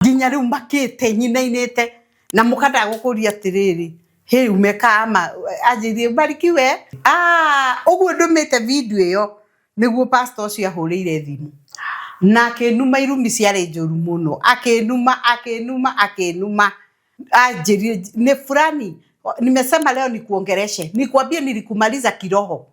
Ginya riu makite nyinainite na mukada gukuria atiriri he umeka ama ajirie barikiwe uguo ndumite video iyo niguo pastor cio ahurire thimu na akinuma irumi ciari njuru muno akinuma ajirie ni fulani nimesema leo nikuongeleshe nikwambie nilikumaliza kiroho.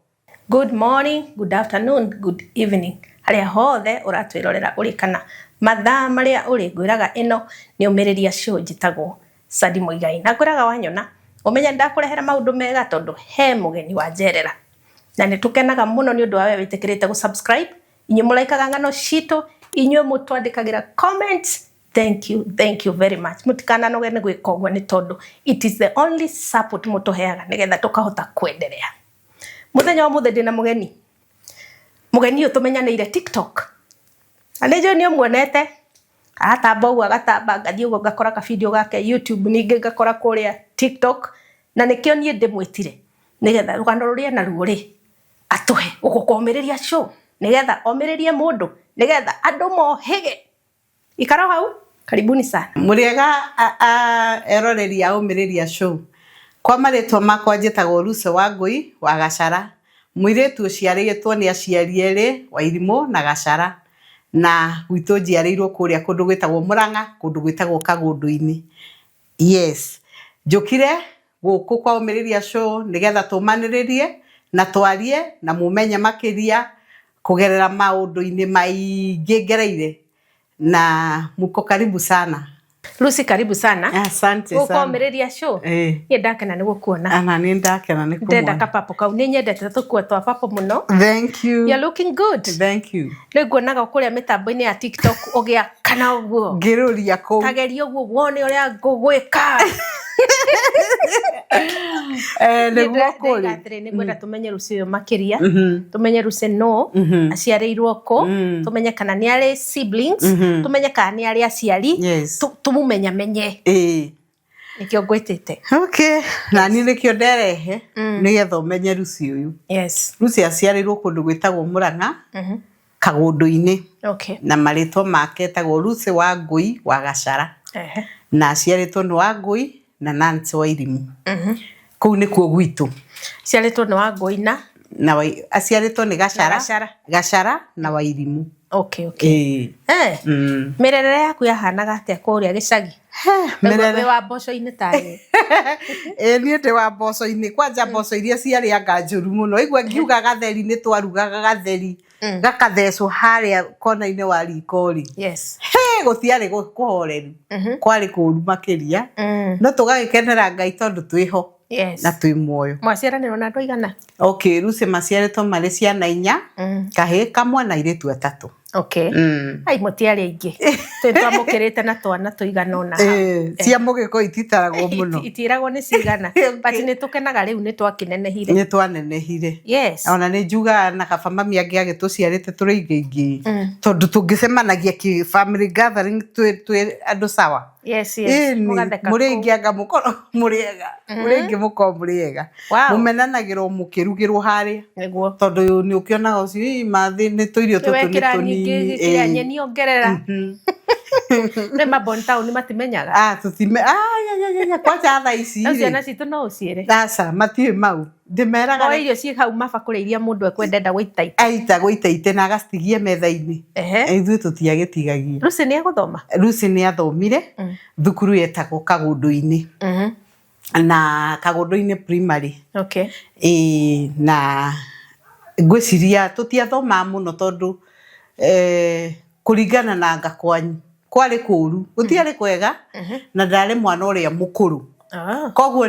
Good morning, good afternoon, good evening. Haria hothe uratwirorera uri kana mathaa maria uri ngwiraga ino ni umiriria show njitagwo Sadi Muigai na ngwiraga wanyona umenya ndakurehera maundu mega tondu he mugeni wa njerera na nitukenaga muno ni undu wa we witikirite gu subscribe inyu mulaikaga ngano cito inyu mutwandikagira comments. Thank you very much. Mutikana noge ni gwika ogwo ni tondu it is the only support mutuheaga nigetha tukahota kwendelea. Muthenya wa muthe ndina mugeni uyu tumenyanire TikTok anejo ni muonete atamba ugu agatamba ngathie ugu ngakora ka video gake YouTube ninge ngakora kuria TikTok na nikio nie ndimwitire nigetha rugano ruria na ruuri atuhe ugukomiriria show nigetha omiririe mundu nigetha andu mohige ikaro hau. Karibuni sana muriega eroreria omiriria show kwa maritwa makwa njitagwo Lucy Wangui wa Gachara muiretu uciarĩtwo ni aciari eri Wairimu na Gachara na gwitu njiarĩirwo kuria kundu gwitagwo Murang'a kundu gwitagwo Kagundu-ini. Yes njukire guku kwa omiriria show nigetha tumaniririe na twarie na mumenye makiria kugerera maundu-ini maingi ngereire na muko karibu sana. Lucy, karibu sana. Asante sana. Uko omiriria show. Ni ndakena ni gukuona. Ana ni ndakena ni kumwona. Ndenda kapapo kau ni nyendete tukua twa papo muno. Thank you. You're looking good. Thank you. Ni nguonaga kuria mitambo-ini ya TikTok ogia kana uguo. Ngiruria ko. Kageria uguo wone uria ngugwika. Ni gwakuri. Ni gwenda tumenye Lucy uyu makiria. Tumenye Lucy no aciarĩirwo ko. Tumenye kana ni ari siblings. Tumenye kana ni ari aciari. Tumumenya menye. Nikio ngwitite. Okay. Na ni nikio nderehe nigetha umenye Lucy uyu. Yes. Lucy aciarĩirwo kundu gwitagwo Murang'a. Kagundu-ini. Okay. Na maritwa make tagwo Lucy Wangui wa Gachara. Na aciarĩtwo ni Wangui na Nancy Wairimu. Kuu ni kuo gwitu. Aciarĩtwo ni Wangui na aciarĩtwo ni Gachara na Wairimu. Okay. Mirerere yaku yahanaga atia kuria gicagi? Mirerere wa mboco-ini tawe. Ni ndi wa mboco-ini kwanja mboco iria ciarĩanga njuru muno igwe ngiuga gatheri ni twarugaga gatheri gakathecwo haria kona-ini wa rikori. Yes. Gutiarĩ kuhoreru kwari kuru makiria no tugagikenera Ngai tondu twiho. Yes. Na twi muoyo. Mwaciaranĩrwo na andũ aigana? Okay, Lucy maciarĩtwo marĩ ciana 4, kahĩĩ kamwe na airĩtu 3. Okay. Ai mutiari aingi. Twamukirite na twana tuigana ona. Cia mugiko ititaragwo muno. Itiragwo ni cigana. But ni tukenaga riu ni twakinenehire. Ni twanenehire. Yes. Ona ni njuga na kaba mami angi agituciarite turi ingi tondu tungicemanagia ki family gathering twi andu sawa. Yes. Muri ingi anga mukoro muriega. Muri ingi muko muriega. Mumenanagirwo mukirugirwo haria. Niguo. Tondu ni ukionaga uci mathi ni tuirio tutu ni tuni. Kiria nyeni ongerera. Ne mabonta ni matimenyaga. Tutime kwacha tha ici ri. Ciana citu no uciire. Aca matie mau. Ndimeraga o irio ci hau mabakure iria mundu ekwendenda gũita. Aita gũita ite na agastigia metha-ini. Ithuĩ tutiagĩtigagia. Lucy ni aguthoma? Lucy ni athomire thukuru yetagwo Kagundu-ini. Na Kagundu-ini primary. Okay. Na ngwiciria tutiathoma muno tondu kuringana na anga kwanyu kwari kuru gutiari kwega na ndari mwana uria mukuru. Koguo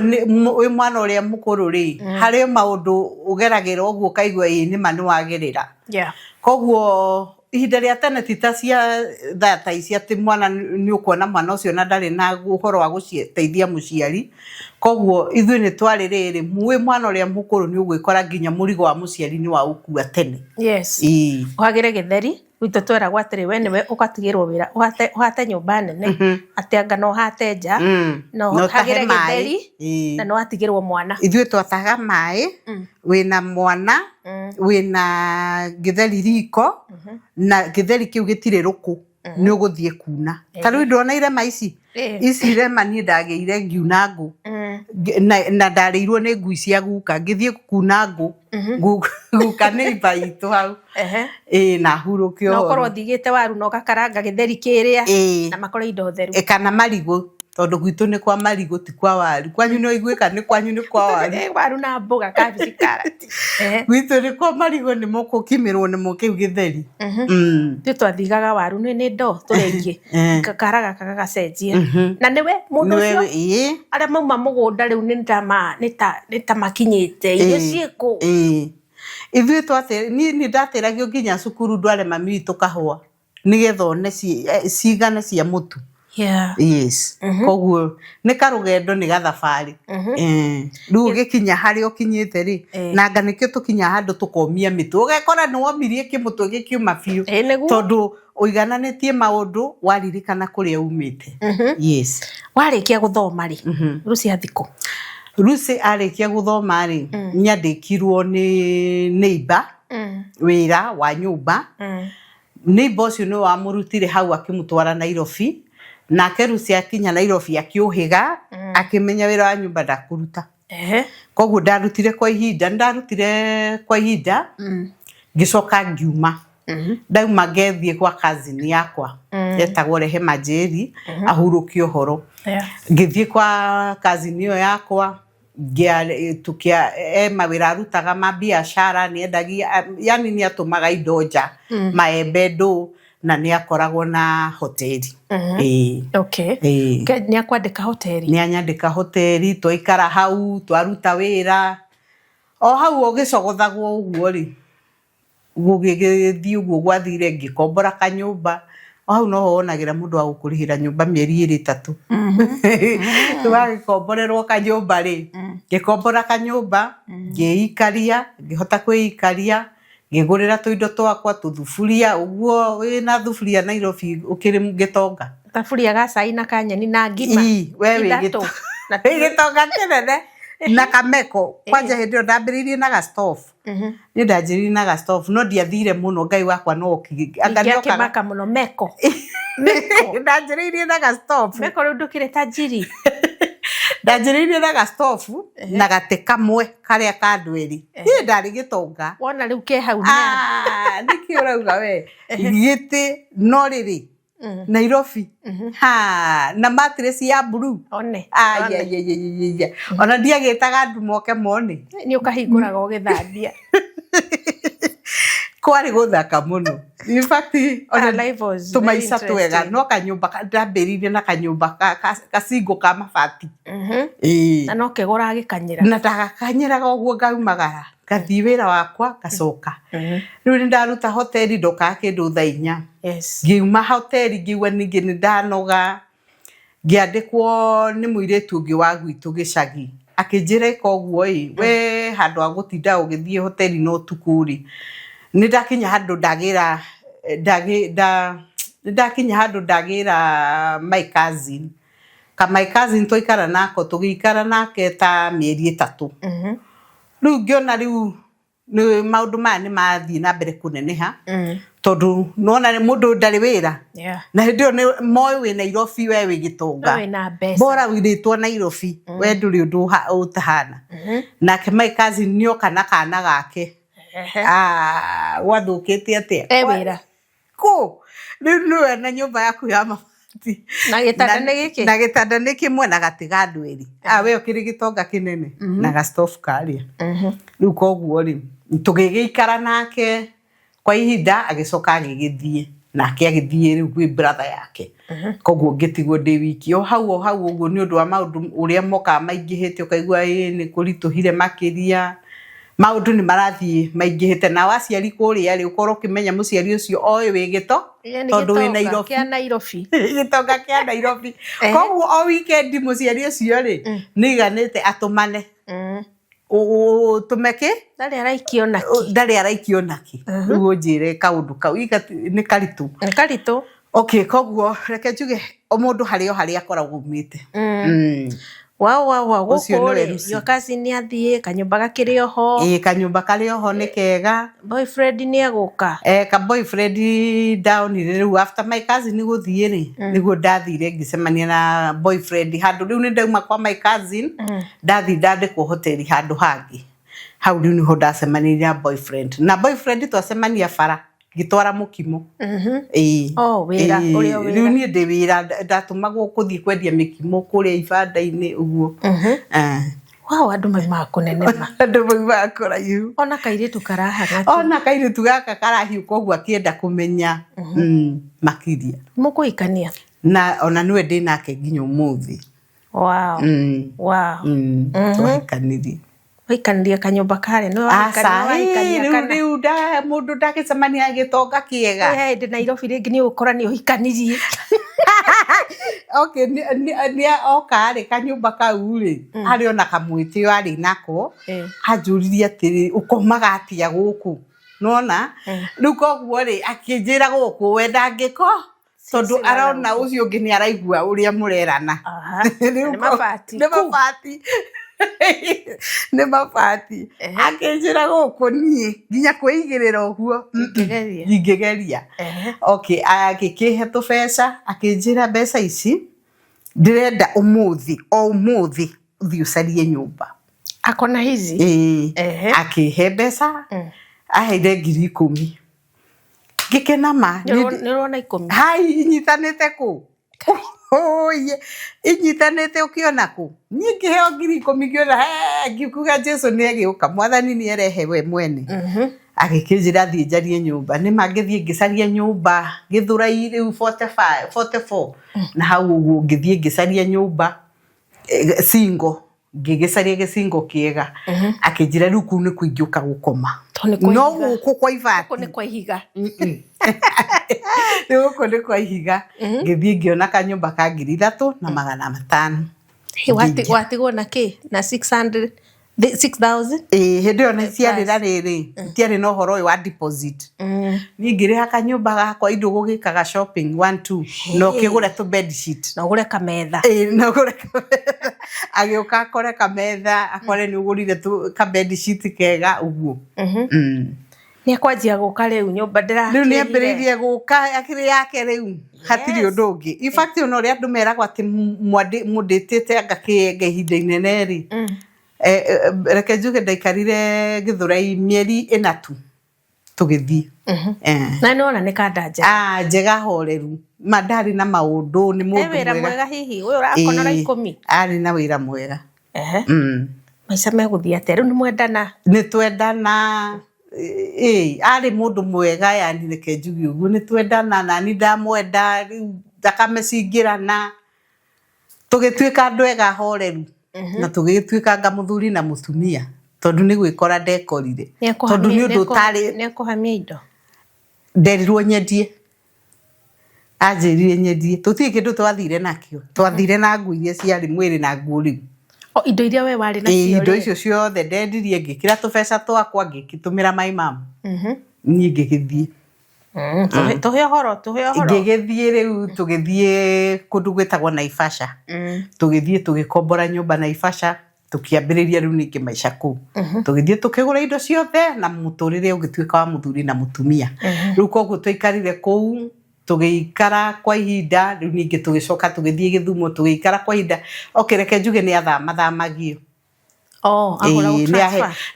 wi mwana uria mukuru ri hari maundu ugeragira oguo kaigua ni manu wagerera. Koguo ihinda ria tene tita cia thata ici ati mwana ni ukuona mwana ucio na ndari na uhoro wa guciteithia muciari. Koguo ithuĩ ni twari riri mwe mwana uria mukuru ni ugwikora nginya murigo wa muciari ni wa ukua tene. Yes. Uhagire githeri wito twera gwatiri we niwe ukatigirwo wira uhate nyumba nene ati anga no hate nja no hagire githeri na no atigirwo mwana. Ithuĩ twataga mai wina mwana wina githeri riko na githeri kiu gitire ruku ni uguthie kuna taru ndona irema ici irema ni ndageire ngiuna ngu na ndareirwo ni ngui cia guka ngithie kuna ngu guka ni mbaitu hau na hurukio no korwo thigite waru no gakaranga githeri kiria na makore indo theru kana marigu tondu gwitu ni kwa marigu ti kwa waru kwanyu no igwika ni kwanyu ni kwa waru waru na mboga cabbage carrot gwitu ni kwa marigu ni moko kimirwo ni mokiu githeri tu twathigaga waru ni ndo turengie kakaraga kagacenjia na niwe mundu ucio aria mauma mugunda riu ni ta makinyite irio ciiko ithuĩ twatĩ ni ndateragio nginya cukuru ndware mami witũ kahũa nigetha one cigana cia mũtu yes koguo nĩ karũgendo nĩ gathabarĩ rĩu ũgĩkinya harĩa ũkinyĩte rĩ na anga nĩkĩo tũkinya handũ tũkomia mĩtũ ũgekora nĩ womirie kĩmũtwe gĩkiuma biũ tondũ ũigananĩtie maũndũ waririkana kũrĩa umĩte yes warĩkia gũthoma rĩ Lucy athikũ Lucy arĩkia gũthoma rĩ nyandĩkirwo nĩ neighbor wĩra wa nyũmba neighbor ũcio nĩ wamũrutire hau akĩmũtwara Nairobi nake Lucy akinya Nairobi akĩũhĩga akĩmenya wĩra wa nyũmba ndakũruta koguo ndarutire kwa ihinda ngĩcoka ngiuma ndauma ngethie kwa cousin yakwa etagwo Rehema Njeri ahurũkio horo ngĩthie kwa cousin ĩyo yakwa mawĩra arutaga mabiacara nĩ endagia yani nĩ atũmaga indo nja maembe ndũ na nĩ akoragwo na hoteli nĩ akwandĩka hoteli nĩ anyandĩka hoteli twaikara hau twaruta wĩra o hau ũgĩcogothagwo ũguo rĩ gũgĩthiĩ ũguo gwathire ngĩkombora kanyũmba o hau noho wonagĩra mũndũ wa gũkũrĩhĩra nyũmba mĩeri 3 twagĩkomborerwo kanyũmba rĩ ngĩkombora kanyũmba ngĩikaria ngĩhota kwĩikaria ngĩgũrĩra tũindo twakwa tũthuburia ũguo wĩna thuburia Nairobi ũkĩrĩ gĩtonga thaburia ga cai na kanyeni na ngima we gĩtonga kĩnene na kameko kwanja hĩndĩ ĩyo ndambĩrĩirie na gastove nĩ ndanjĩrĩirie na gastove no ndiathire mũno Ngai wakwa no akĩmaka mũno meko ndanjĩrĩirie na gastove meko rĩu ndũkĩrĩ ta njiri ndanjĩrĩirie na gastove na gatĩ kamwe karĩa ka andũ erĩ niĩ ndarĩ gĩtonga wona rĩu ke hau nĩkĩ ũrauga we gĩtĩ no rĩrĩ Nairobi na mattress ya blue ona ndiagĩtaga andũ moke mone nĩ ũkahingũraga ũgĩthambia kwarĩ gũthaka mũno in fact tũmaica twega no kanyũmba ndambĩrĩirie na kanyũmba gacingo ka mabati na no kegora agĩkanyĩra na ndagakanyĩraga ũguo ngaumagara ngathiĩ wĩra wakwa ngacoka rĩu nĩ ndaruta hoteli ndokaga kĩndũ thaa 4 ngiuma hoteli ngiugua ningĩ nĩ ndanoga ngĩandĩkwo nĩ mũirĩtu ũngĩ wa gwitũ gĩcagi akĩnjĩra ĩka ũguo we handũ ha gũtinda ũgĩthiĩ hoteli no ũtukũ rĩ nĩ ndakinya handũ ndagĩra my cousin twaikara nako tũgĩikara nake ta mĩeri 3 rĩu ngĩona rĩu maũndũ maya nĩ mathiĩ na mbere kũneneha tondũ nona mũndũ ndarĩ wĩra na hĩndĩ ĩyo moĩ wĩ Nairobi we wĩ gĩtonga bora wĩrĩtwo Nairobi we ndũrĩ ũndũ ũtahana nake my cousin nĩoka na kana gake gwathũkĩte atĩa wĩra rĩu nĩwe na nyũmba yaku ya mabati na gĩtanda nĩ kĩmwe na gatĩ ga andũ erĩ we ũkĩrĩ gĩtonga kĩnene na gastove karĩa rĩu koguo rĩ tũgĩgĩikara nake kwa ihinda agĩcoka agĩgĩthiĩ nake agĩthiĩ rĩu gwĩ brother yake koguo ngĩtigwo ndĩ wiki o hau ũguo nĩ ũndũ wa maũndũ ũrĩa mokaga maingĩhĩte ũkaigua nĩ kũritũhire makĩria maũndũ nĩ marathiĩ maingĩhĩte na waciari kũrĩa rĩ ũkorwo ũkĩmenya mũciari ũcio oĩ wĩ gĩto tondũ wĩ Nairobi gĩtonga kĩa Nairobi koguo o weekend mũciari ũcio rĩ nĩ iganĩte atũmane ũtũme kĩ ndarĩ araikio naki rĩu ũnjĩre kaũndũ kau nĩ karitũ koguo reke njuge o mũndũ harĩa akoragwo umĩte Wow. Your cousin ni athie kanyumba gakiri oho. Kanyumba kari oho ni kega. Boyfriend ni aguka. Ka boyfriend down riu after my cousin guthie ri niguo ndathire ngicemania na boyfriend handu riu ni ndauma kwa my cousin ndathi ndandikwo hoteli handu hangi. Hau riu niho ndacemania na boyfriend. Na boyfriend twacemania bara gitwara mukimo. Wira uria wira. Riu ni ndi wira ndatumagwo kuthie kwendia mikimo kuria ibanda-ini uguo. Andu maimaga kunenema. Andu maimaga kuraihu. Ona kairitu karahaga. Ona kairitu gaka karahiu koguo akienda kumenya makiria. Mukuikania. Na ona niwe ndinake nginya umuthi. Twahikanirie. Waikanirie kanyumba kare no waikania kana. Riu mundu ndagicemania agitonga kiega. Ndi Nairobi ringi ni ukora ni uhikanirie. Okay, ni okare kanyumba kau ri ari ona kamwiti ari nako ajuririe atiri ukomaga atia guku nona riu koguo ri akinjira guku we ndangiko tondu arona ucio ungi ni araigua uria murerana ni mabati akinjira guku nie nginya kwigirira uguo ngigeria. Okay, agikihe tubesa akinjira mbeca ici ndirenda umuthi uthii ucarie nyumba akona hizi akihe mbeca aheire 10,000 ngikena ma nirona 10 hai inyitanite ku inyitanite ukiona ku nie ngiheo 10,000 ngiona ngikuga Jesu ni agiuka mwathani ni erehe we mwene agikinjira thie njarie nyumba ni mangithie ngicaria nyumba githurai riu 44 na hau uguo ngithie ngicaria nyumba single ngigicaria gicingo kiega akinjira riu ku ni kuingiuka gukoma no guku kwa ivati ni kwa ihiga guku ni kwa ihiga ngithie ngiona kanyumba ka 3,500 watigwo na ki na 600 6,000 hindi ona ciari na riri tiari no horo wa deposit ni ngiriha kanyumba gakwa indo gugikaga shopping 1-2 no kigure tu bed sheet no gure kametha no gure agiuka akore kametha akore ni ugurire tu ka bed sheet kega uguo ni akwanjia guka riu nyumba ndirakirire riu ni ambiririe guka akiri yake riu hatiri undu ungi in fact no ri andu meragwa ati munditite angakige ihinda inene ri reke njuge ndaikarire Githurai mieri 4 tu tugithie na nona ni kanda njega njega horeru mandari na maundu ni mundu mwega hihi uyu urakonora 10 ari na wira mwega maica meguthia ateru ni mwendana ni twendana ari mundu mwega yani reke njuge uguo ni twendana na ni ndamwenda thakame cingirana tugituika andu ega horeru na tugituikanga muthuri na mutumia tondu ni gwikora ndekorire tondu ni undu tari ni kuhamia indo nderirwo nyendie anjirire nyendie tutie kindu twathire nakio twathire na ngui iria ciari mwiri na nguo riu indo iria we wari nacio indo icio ciothe ndendirie ngikira tubesa twakwa ngikitumira mai mamu nie ngigithie tuhe horo ngigithie riu tugithie kundu gwitagwo Naivasha tugithie tugikombora nyumba Naivasha tukiambiriria riu ningi maica ku tugithie tukigura indo ciothe na muturire ugituika wa muthuri na mutumia riu koguo twikarire ku tugiikara kwa ihinda riu ningi tugicoka tugithie Githumo tugiikara kwa ihinda reke njuge ni athamagio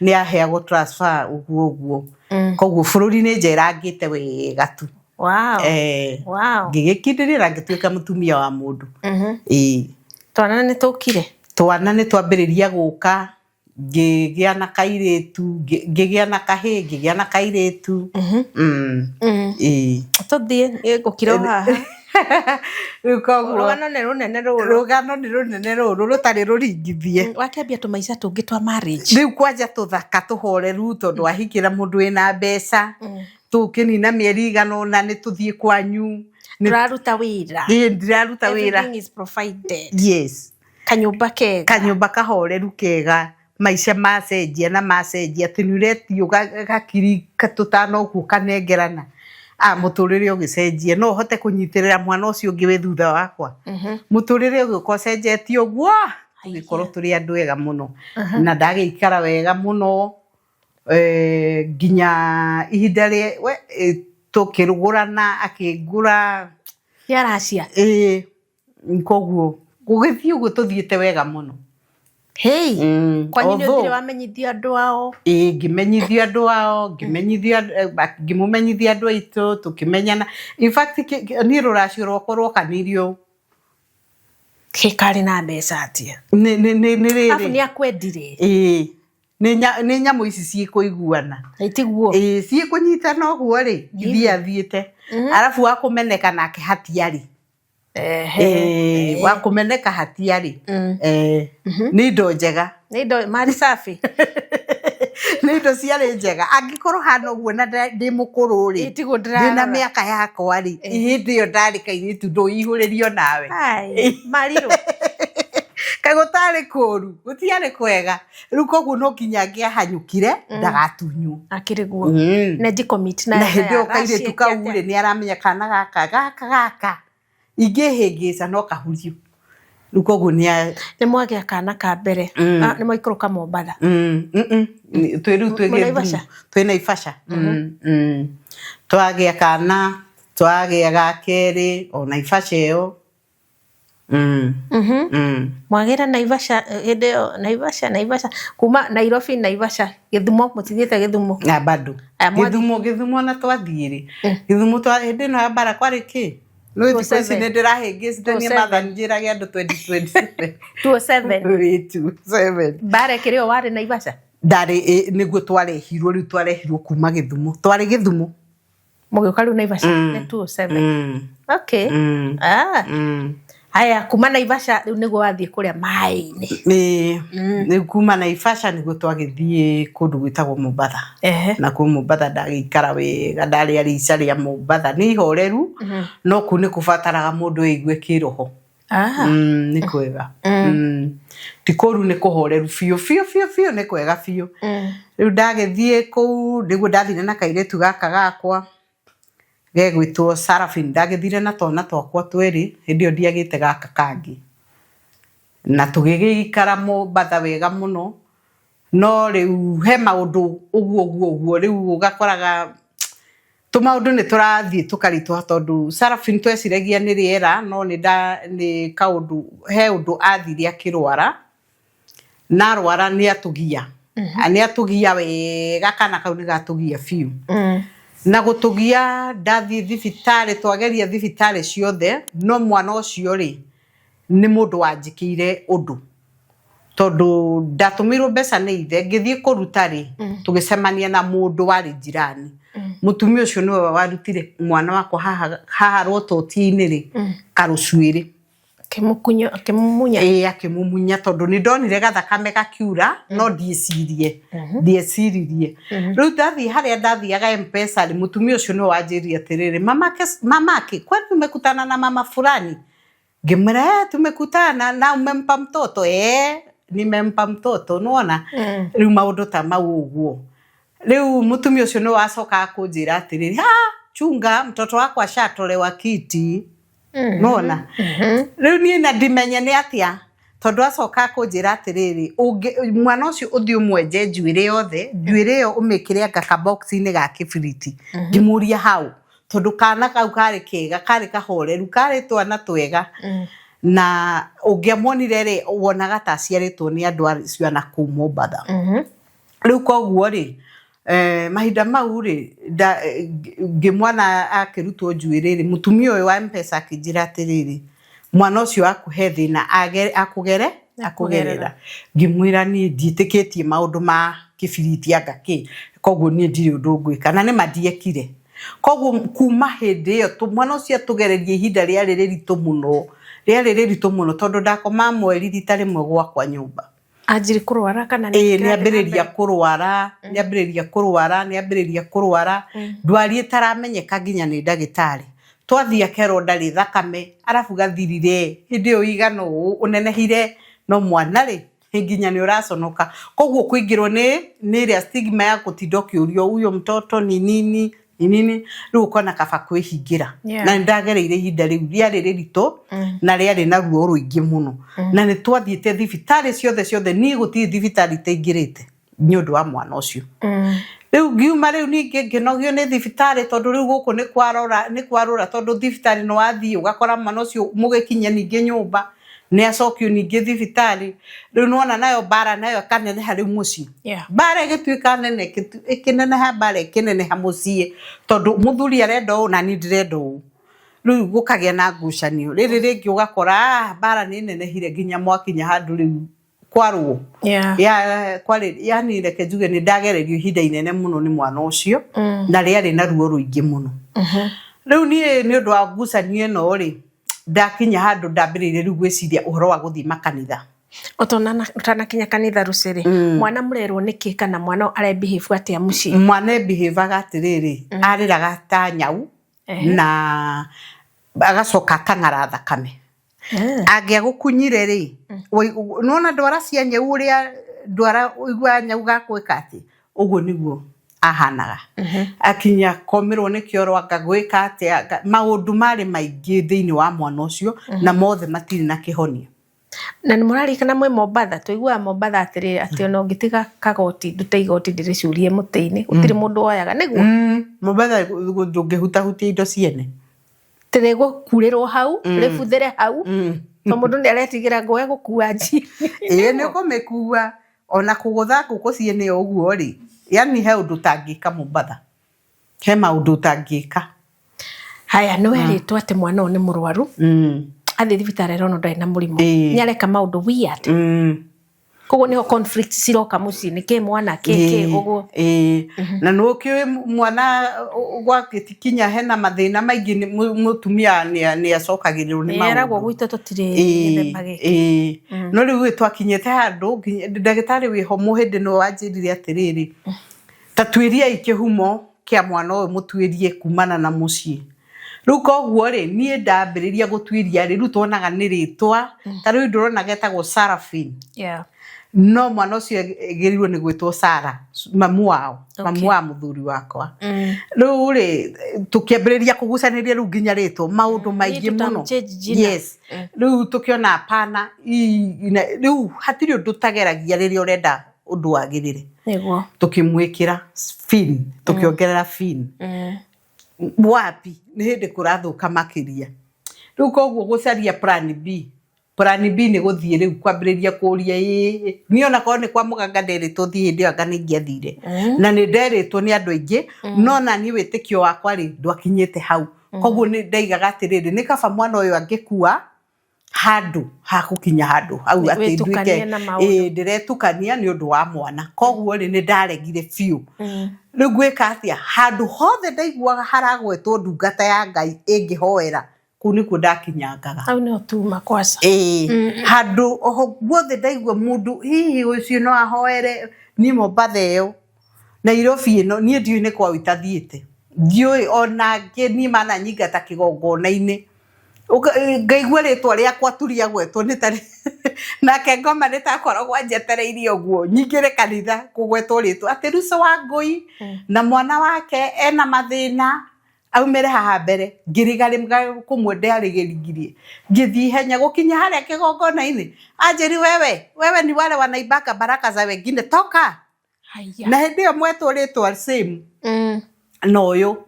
ni aheagwo transfer uguo koguo bururi ni njerangite wega tu ngigikindirira ngituika mutumia wa mundu twana ni tukire twana ni twambiriria guka ngigia na kairitu ngigia na kahi ngigia na kairitu tuthie ngukira haha rugano ni runene ruru rutari ruringithie wakiambia tumaica tungi twa marriage riu kwanja tuthaka tuhoreru tondu ahikira mundu ina mbeca tukinina mieri igana na ni tuthie kwanyu turaruta wira ndiraruta wira everything is provided yes kanyumba kahoreru kega maica macenjia na macenjia tiniretio gakiri katutano ku kanengerana muturire ugicenjia no hote kunyitirira mwana ucio ungi we thutha wakwa muturire ugi ukocenjetie uguo tugikorwo turi andu ega muno na ndageikara wega muno nginya ihinda tukirugurana akingura yaracia koguo gugithii uguo tuthiete wega muno kwanyu ni uthire wamenyithia andu ao ngimenyithia andu ao ngimumenyithia andu aitu tukimenyana in fact ni ruracio rwakwa rwokanirio kikari na mbeca atia ni afu ni akwendire ni nyamu ici ciikuiguana itiguo ciikunyitana uguo ri ithiathiite arafu akumeneka nake hatiari wakumeneka hatiari ni ndo njega ni ndo mari safi ni ndo ciari njega angikorwo hana uguo na ndi mukuru ri ndina miaka yakwa ri hindi yo ndari kairitu nduihuririo nawe mariro kagutari kuru gutiari kwega riu koguo no kinya ngiahanyukire ndagatunyu akiriguo na jikomit na hindi ukaire tukaure ni aramenya kana gaka ingihingisa no kahurio riu koguo ni mwage kana ka mbere ni moikoroka Mombatha riu twi Naivasha twagia kana twagia gakeri o Naivasha iyo mwagira Naivasha hindeo Naivasha kuma Nairobi Naivasha Githumo mutithiete Githumo bado Githumo na twathiire Githumo twa hindi no bara kwari ki no thikũ ni ndirahĩngĩcithania mathanjĩrage andũ 2027 27 bare kirio wari Naivasha ndari niguo twarehirwo riu twarehirwo kuma Githumo twari Githumo mugiuka riu Naivasha ni 27 okay aya kuma Naivasha riu niguo wathie kuria mai-ini ni kuma Naivasha niguo twagithie kundu gwitagwo Mombatha na ku Mombatha ndagiikara wega ndari arica ria Mombatha ni horeru no ku ni kubataraga mundu aigue kiroho ni kwega ti kuru ni kuhoreru fio ni kwega fio riu ndagithie ku niguo ndathire na kairetu gaka gakwa gegwitwo Sarafin ndagithire na twana twakwa tweri hindi ndiagite gaka kangi na tugigikara Mombatha wega muno no riu he maundu uguo riu ugakoraga maundu ni turathie tukaritwa tondu Sarafin tweciragia ni riera no ni kaundu he undu athire akirwara na rwara ni atugia wega kana kau ni gatugia fiu na gutugia ndathie thibitari twageria thibitari ciothe no mwana ucio ri ni mundu wanjikire undu tondu ndatumirwo mbeca ni ithe ngithie kuruta ri tugicemania na mundu wari jirani mutumia ucio niwe warutire mwana wakwa haha rototi-ini ri karucuiri akimumunya tondu ni ndonire gathakame gakiura no ndieciririe riu ndathie haria ndathiaga M-Pesa ri mutumia ucio niwe wanjirie atiriri mamake kwani tumekutana na mama fulani ngimwira tumekutana na umempa mtoto nimempa mtoto unaona riu maundu ta mau uguo riu mutumia ucio niwe wacoka kunjira atiriri chunga mtoto wako ashatolewa kiti unaona riu ni na ndimenya ni atia tondu acoka kunjira atiriri mwana ucio uthi umwenje njuire yothe njuire yo umikire aka box-ini ga kibiriti ngimuria hau tondu kana kau kari kega kari kahoreru kari twana twega na ungiamonire ri wonaga ta ciaritwo ni andu acio na ku Mombatha riu koguo ri mahinda mau ri ngimwana akirutwo njuire ri mutumia uyu wa M-Pesa akijira atiriri mwana ucio akuhe thina akugerera ngimwira ni ndiitikitie maundu ma kibiriti agaki koguo ni ndiri undu ngwika na ni mandiekire koguo kuma hindi iyo mwana ucio tugererie ihinda riari riritu muno tondu ndakoma mweri rita rimwe gwakwa nyumba anjiri kurwara kana ni ambiriria kurwara ndwari itaramenyeka nginya ni ndagitari twathie akero ndari thakame arafu gathirire hindi yo igano unenehire no mwana ri nginya ni uraconoka koguo kuingirwo ni ria stigma ya kutinda kiurio uyo mtoto ni nini inini riu ukona kaba kwihingira na ndagereire ihinda riu riari ririto na riari na ruo ruingi muno na ni twathiite thibitari ciothe ni guti thibitari teingirite ni undu wa mwana ucio riu ngiuma riu ningi nginogio ni thibitari tondu riu guku ni kwarora tondu thibitari no wathii ugakora mwana ucio mugikinya ningi nyumba ni acokio ningi thibitari riu nona nayo bara nayo kanene hari muci bara igituika nene ikineneha bara ikineneha mucie tondu muthuri arenda na ni ndirenda riu gukagia na ngucanio riri ringi ugakora bara ni nenehire nginya mwakinya handu riu kwaruo kwari yani reke njuge ni ndagererio ihinda inene muno ni mwana ucio na riari na ruo ruingi muno riu ni undu wa ngucanio eno ri ndakinya handu ndambiriire riu gwiciria uhoro wa guthii makanitha utanakinya kanitha Ruciri mwana murerwo niki kana mwana arebehave atia muci mwana behavior atiriri ariraga ta nyau na agacoka kang'ara thakame agia gukunyire ri nona ndwara cia nyau uria ndwara igwa nyau gakwika ati uguo niguo ahanaga akinya komerwo ni kioro akagwika ati maundu mari maingi thiini wa mwana ucio na mothe matiri na kihonio na ni murarikana mwe Mombatha tuigua Mombatha atiri ati ona ngitiga kagoti ndute igoti ndiricurie mutiini utiri mundu oyaga niguo Mombatha ndungihuta hutia indo ciene tirego kurirwo hau ributhire hau to mundu ni aretigira ngoe gukua nji ni kumekua ona kugutha nguku ciene uguo ri yani he undu tangika Mombatha he maundu tangika haya no eritwo ati mwana oni murwaru athi thibitari rono ndai na murimo ni areka maundu weird koguo niho conflict ciroka muci ni ke mwana ke uguo na no kiwe mwana gwakitikinya hena mathina maingi mutumia ni acokagirirwo ni maundu eragwo gwito tutire mbage no riu twakinyete handu ndagitari wiho muhindi no wanjirire atiriri tatwiria ikihumo kia mwana uyu mutwirie kumana na muci riu koguo ri nie ndambiriria gutwiria riu tuonaga ni ritwa ta riu ndurona getagwo Sarafin no mwana ucio egerirwo ni gwitwo Sara mamu wao mamu wa muthuri wakwa riu ri tukiambiriria kugucaniria riu nginya ritwo maundu maingi muno riu tukiona apana riu hatiri undu tageragia riria urenda undu wagirire niguo tukimwikira fin tukiongerera fin wapi ni hindi kurathuka makiria riu koguo gucaria plan B ni guthie riu kwambiriria kuria ni ona ko ni kwa muganga nderitwo thie hindi anga ni ngiathire na ni nderitwo ni andu aingi no na ni witikio wakwa ri ndwakinyete hau koguo ni ndaigaga atiriri ni kaba mwana uyu angikua handu hakukinya handu au ati nduike ndiretukania ni undu wa mwana koguo ri ni ndaregire fiu riu gwika atia handu hothe ndaiguaga haragwetwo ndungata ya Ngai ingihoera kuni kudakinyangaga au no tuma kwasa handu oho guothe ndaigua mundu hihi ucio no ahoere ni Mombatha yo Nairobi no nie ndiu ni kwa witathiete ndiu ona ngeni mana nyingata kigongona-ini ngaigua ritwa riakwa turia gwetwo ni tari nake ngoma nitakoragwo njetereirie uguo nyingire kanitha kugwetwo ritwa ati Lucy Wangui na mwana wake ena mathina aumere haha mbere ngirigari kumwe ndarigirigirie ngithii henya gukinya haria kigongona-ini anjiri wewe ni wale wanaibaka baraka za wengine toka na hindi yo mwetwo ritwa same no yo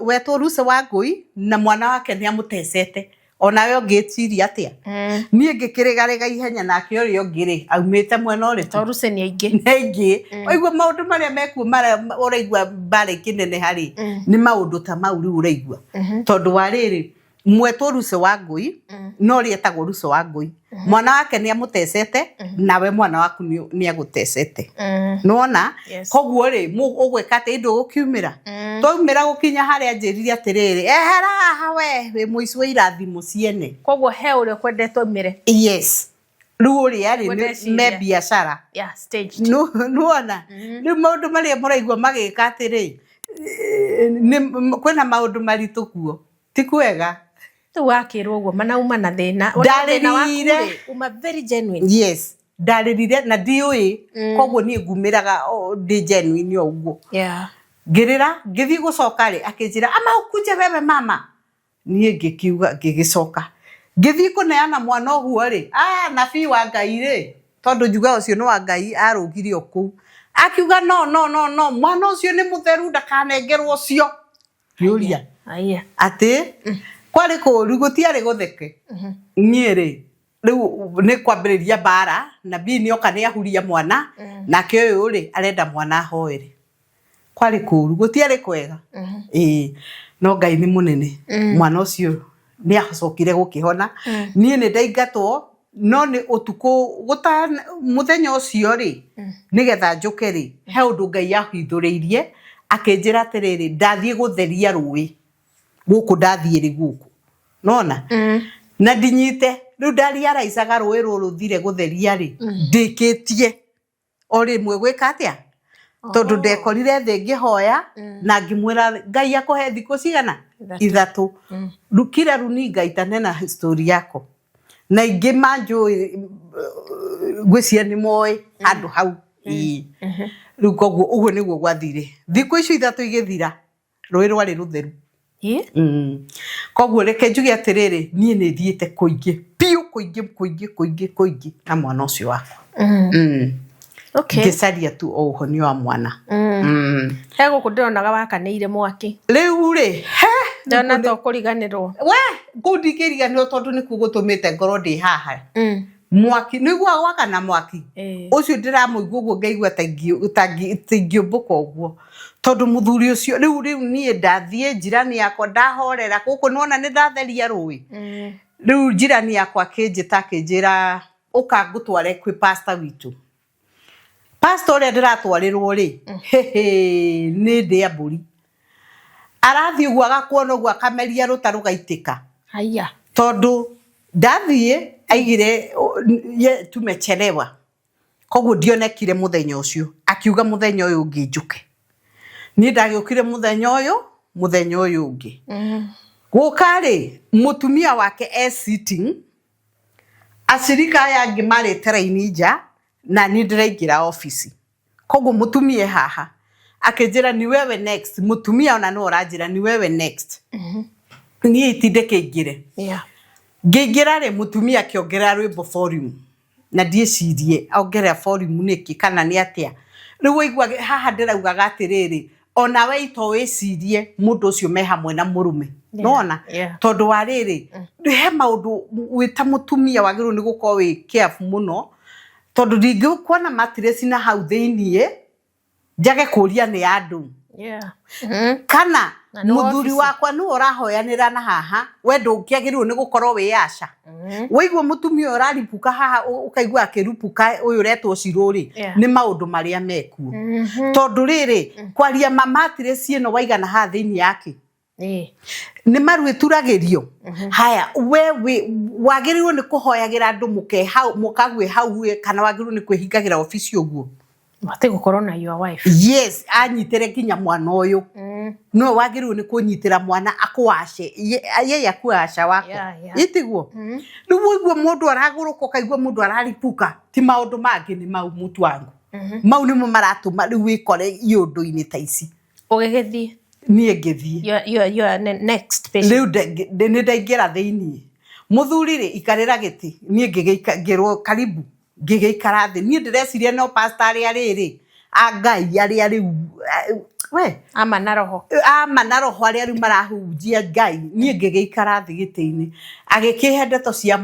wetwo Lucy Wangui na mwana wake ni amutecete onawe ngiciria atia nie ngikirigariga ihenya nake uri ngiri aumite mwena uri to Lucy ni aingi oigwa maundu maria meku mara uraigwa bare kinene hari ni maundu ta mauri uraigwa tondu wariri mwetwo Lucy Wangui no rietagwo Lucy Wangui mwana wake ni amutecete nawe mwana waku ni agutecete nona koguo ri ugwika ati ndu gukiumira twaumira gukinya haria njirire atiriri ehera hawe we muici wa irathimo ciene koguo he uri kwendetwo mire riu uri ari me biashara staged nuona riu maundu maria muraigua magika atiri kwina maundu maritu kuo ti kwega tu wakirwo uguo manauma na thina ndarire uma very genuine ndarire na ndiui koguo ni ngumiraga ndi genuine uguo ngirira ngithi gucoka ri akinjira ama ukuje wewe mama nie ngikiuga ngigicoka ngithi kuneana mwana oguo ri nabii wa Ngai ri tondu njuga ucio no wa Ngai arugire oku akiuga no mwana ucio ni mutheru ndakanengerwo ucio yuria ati kwari kuru gutiari gutheke nie ri riu ni kwambiriria bara nabii ni oka ni ahuria mwana nake uyu ri arenda mwana hoere kwari kuru gutiari kwega no Ngai ni munene mwana ucio ni acokire gukihona nie ni ndaingatwo no ni utuku guta muthenya ucio ri nigetha njuke ri he undu Ngai ahithuriirie akinjira atiriri ndathie gutheria rui guku ndathie ri guku nona na ndinyite riu ndaria raicaga rui ruru thire gutheria ri ndikitie ori mwe gwika atia tondu ndekorire thi ngihoya na ngimwira Ngai akohe thiku cigana 3 rukira runi Ngai tanena story yako na ingi manju gwicia ni moy andu hau riu koguo uguo niguo gwathire thiku icio 3 igithira rui rwari rutheru koguo reke njuge atiriri nie ni thiete kuingi piu kuingi na mwana ucio wakwa okay ngicaria tu uhonio wa mwana he guku ndironaga wakanĩire mwaki riu ri ndona to kuriganirwo we ngundikiriganirwo tondu niku gutumite ngoro ndi haha mwaki niguo wakana mwaki ucio ndiramuigua uguo ngaigua tingĩũmbũka ũguo tondu muthuri ucio riu nie ndathie njirani yakwa ndahorera guku nona ni ndatheria rui riu njirani yakwa akinjira uka ngutware kwi pastor witu pastor uria ndiratwarirwo ri ni ndia mburi arathi uguo agakuona uguo akameria rutaru gaitika haya tondu ndathie aigire ye tumechelewa koguo ndionekire muthenya ucio akiuga muthenya uyu ungi njuke ni ndagiukire muthenya uyu ungi gukari mutumia wake sitting acirika yangi mari traini nja na ni ndiraingira office koguo mutumia haha akinjira ni wewe next mutumia ona no uranjira ni wewe next ni itindeke ingire ngingira ri mutumia akiongera rwimbo volume na ndiecirie aongerera volume niki kana ni atia riu waigua haha ndiraugaga atiriri ona we ito wicirie mundu ucio me hamwe na murume nona tondu wa riri he maundu wita mutumia wagiru ni gukorwo wi careful muno tondu ndingikuona matiresi na hau thiinie njage kuria ni andu kana muthuri wakwa ni urahoyanira na haha we ndungiagirwo ni gukorwo wi asha waigua mutumia uraripuka haha ukaigua akirupuka uyu retwo ciruri ni maundu maria mekuo tondu riri kwaria matiresi no waigana ha thiini yake ni marwituragirio haya we wagirirwo ni kuhoyagira andu mukagwe hau kana wagirirwo ni kwihingagira ofisi uguo mate gukorwo na your wife yes anyitire kinya mwana uyu no wagirirwo ni kunyitira mwana akuashe ye yakuasha wako itiguo riu iguo mundu araguruka kaigua mundu araripuka ti maundu mangi ni mau mutu wangu mau ni mo maratuma riu wikore iundu-ini ta ici ugigithie nie ngithie you next patient riu ni ndaingira thiini muthuri ri ikarira giti nie ngigirwo karibu ngigikara thi nie ndireciria no pastor ari Ngai ari we ama na roho ari ari marahunjia Ngai nie ngigikara thi giti-ini agikihe ndeto cia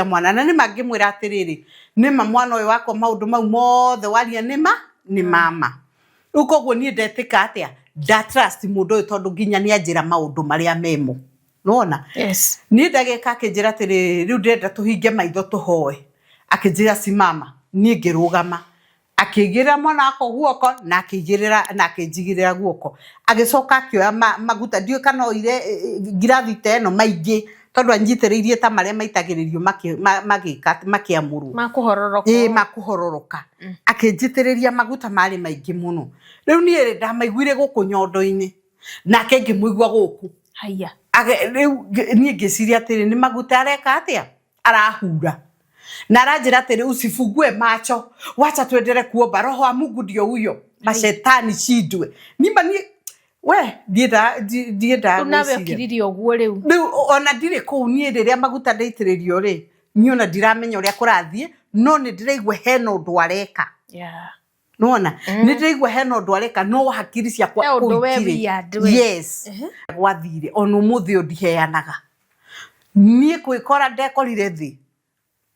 mwana na ni mangimwira atiriri ni mwana uyu wako maundu mau mothe waria ni mama ukoguo nie ndetika atia da trust mundu uyu tondu nginya ni anjira maundu maria memo nona ni ndagika akinjira atiri riu ndenda tuhinge maitho tuhoe akinjira simama ni ngirugama akigira mwana ako guoko na akinjigirira guoko agicoka akioya maguta ndio kana oire ngirathi teno maingi tondu anjitiriirie ta maria maitagiririo makiamuru makuhororoka akinjitiriria maguta mari maingi muno riu ni ndamaiguire guku nyondo-ini nake ngimuigua guku haya riu ni ngiciria atiri ni maguta areka atia arahura na aranjira atiri usifungue macho wacha tuendere kuomba roho wa Mungu ndio huyo macetani cindwe nima ni we dienda unawe okiririo guo riu ona ndire kuu nie riria maguta ndaitiririo ri ni ona ndiramenya uria kurathie no ni ndiraigwa hena undu areka nona ni ndiraigwa hena undu areka no hakiri ciakwa yes gwathire ona umuthi ndiheanaga nie kwikora ndekorire thi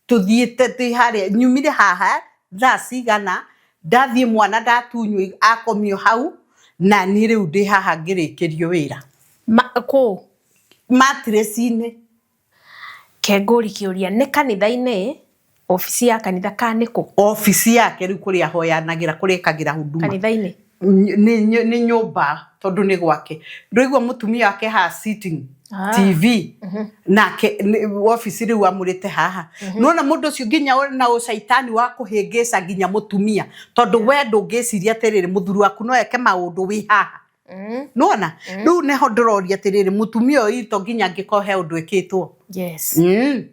tuthiete ti haria nyumire haha thaa cigana ndathie mwana ndatunywa akomio hau na ni riu ndi haha ngirikirio wira ko matresine kenguri kiuria ni kanitha-ini ofisi ya kanitha kaniko ofisi yake riu kuria hoyanagira kurikagira huduma kanitha-ini ni nyumba tondu ni gwake ndoigwa mutumia wake ha sitting TV nake ofisi riu amurite haha nona mundu ucio nginya na ucaitani wa kuhingica nginya mutumia tondu we ndungiciria atiriri muthuru waku no eke maundu wi haha nona riu neho ndiroria atiriri mutumia uyu to nginya ngikohe undu ikitwo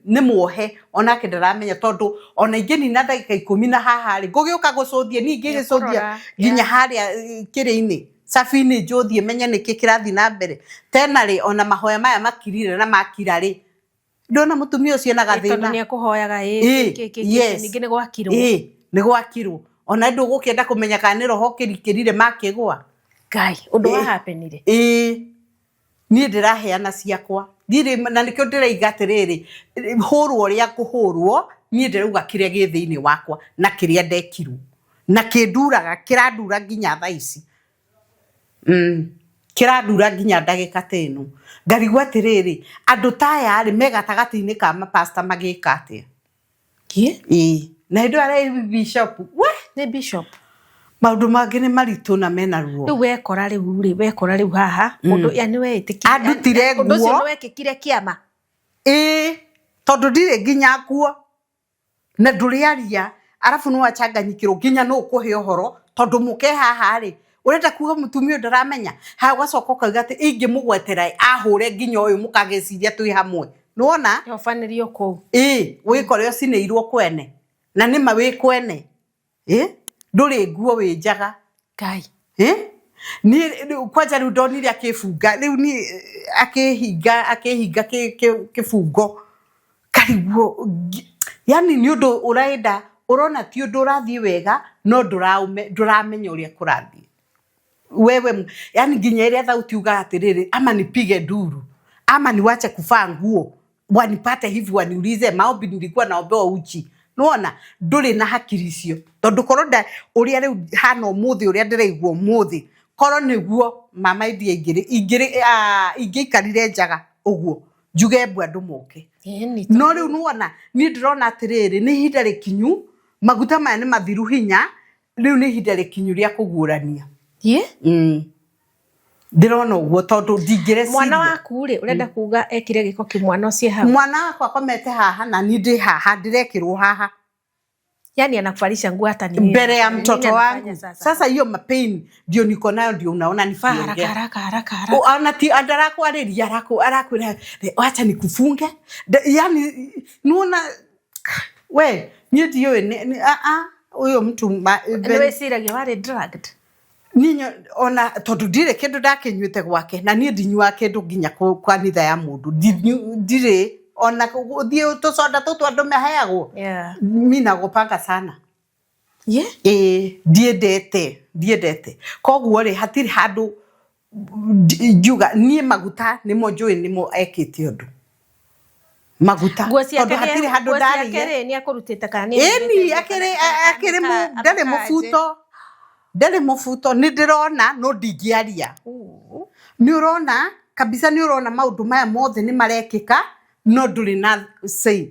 ni muohe onake ndaramenya tondu ona ingeni na ndagika 10 na haha ri ngugiuka gucuthie ni ngigicuthia nginya haria kiri-ini safini njuthie menye niki kirathi na mbere tena ri ona mahoya maya makirire na makira ri ndona mutumia ucio na gathina tondu ni akuhoyaga ningi ni gwakirwo ni gwakirwo ona ndugukienda kumenya kana ni roho kirikirire makigwa Ngai undu wa happenire ni ndiraheana ciakwa ndire na nikio ndiraiga atiriri hurwo ria kuhurwo ni ndirauga kiria gi thiini wakwa na kiria ndekirwo na kinduraga kirandura nginya thaa ici kirandura nginya ndagika teno ngarigwa atiriri andu taya ri megatagati-ini ka mapasta magika atia na hindu aria bishop we ni bishop maundu mangi ni maritu na mena ruo riu wekora riu haha mundu yani we itikia adutire guo undu ucio no wekikire kiama tondu ndire nginya guo na nduriaria arafu no achanganyikiro nginya no kuhe uhoro tondu muke haha ri urenda kuga mutumia ndaramenya ha gwacoka kauga ati ingimugwetera ahure nginya uyu mukageciria twi hamwe nuona yofanirio ku wikore ucineirwo kwene na nima wi kwene nduri nguo wi njaga Ngai ni kwanja riu ndonire akifunga riu ni akihinga kifungo kariguo yani ni undu uraenda urona ti undu urathie wega no nduramenya uria kurathie wewe yani nginya iria thauti uga atiriri ama nipige nduru ama niwache kuvaa nguo wanipate hivi waniulize maombi nilikuwa naombewa uchi nuona nduri na hakiri cio tondu koronda uria riu hana umuthi uria ndiraigua umuthi koro niguo mama ingiikarire njaga uguo njuge mbu andu moke no riu nuona ni ndirona atiriri ni ihinda rikinyu maguta maya ni mathiru hinya riu ni ihinda rikinyu ria kugurania ndirona uguo tondu ndingireciria mwana waku ri urenda kuga ekire giko ki mwana ucio haha mwana wakwa akomete haha na ni ndi haha ndirekirwo haha yani anakuvalisha nguo hata ni mbele ya mtoto wangu sasa hiyo mapain ndio niko nayo ndio unaona nifunge haraka ana ti andarako ariria arakwira acha nikufunge yani nuona we ni ndio huyo mtu wewe siragia wale drugged ninyo ona tondu ndire kindu ndakinyuite gwake na ni ndinyua kindu nginya kwa nitha ya mundu ndire ona uthie tucoda tutu andu meheagwo mimi nagupanga sana ndiendete koguo ri hatiri handu njuga nie maguta nimo njui nimo ekite undu maguta tondu hatiri handu ndarire ni akurutite kana ni akiri ndari mufuto ni ndirona no ndingiaria ni urona kabisa ni urona maundu maya mothe ni marekika no nduri na say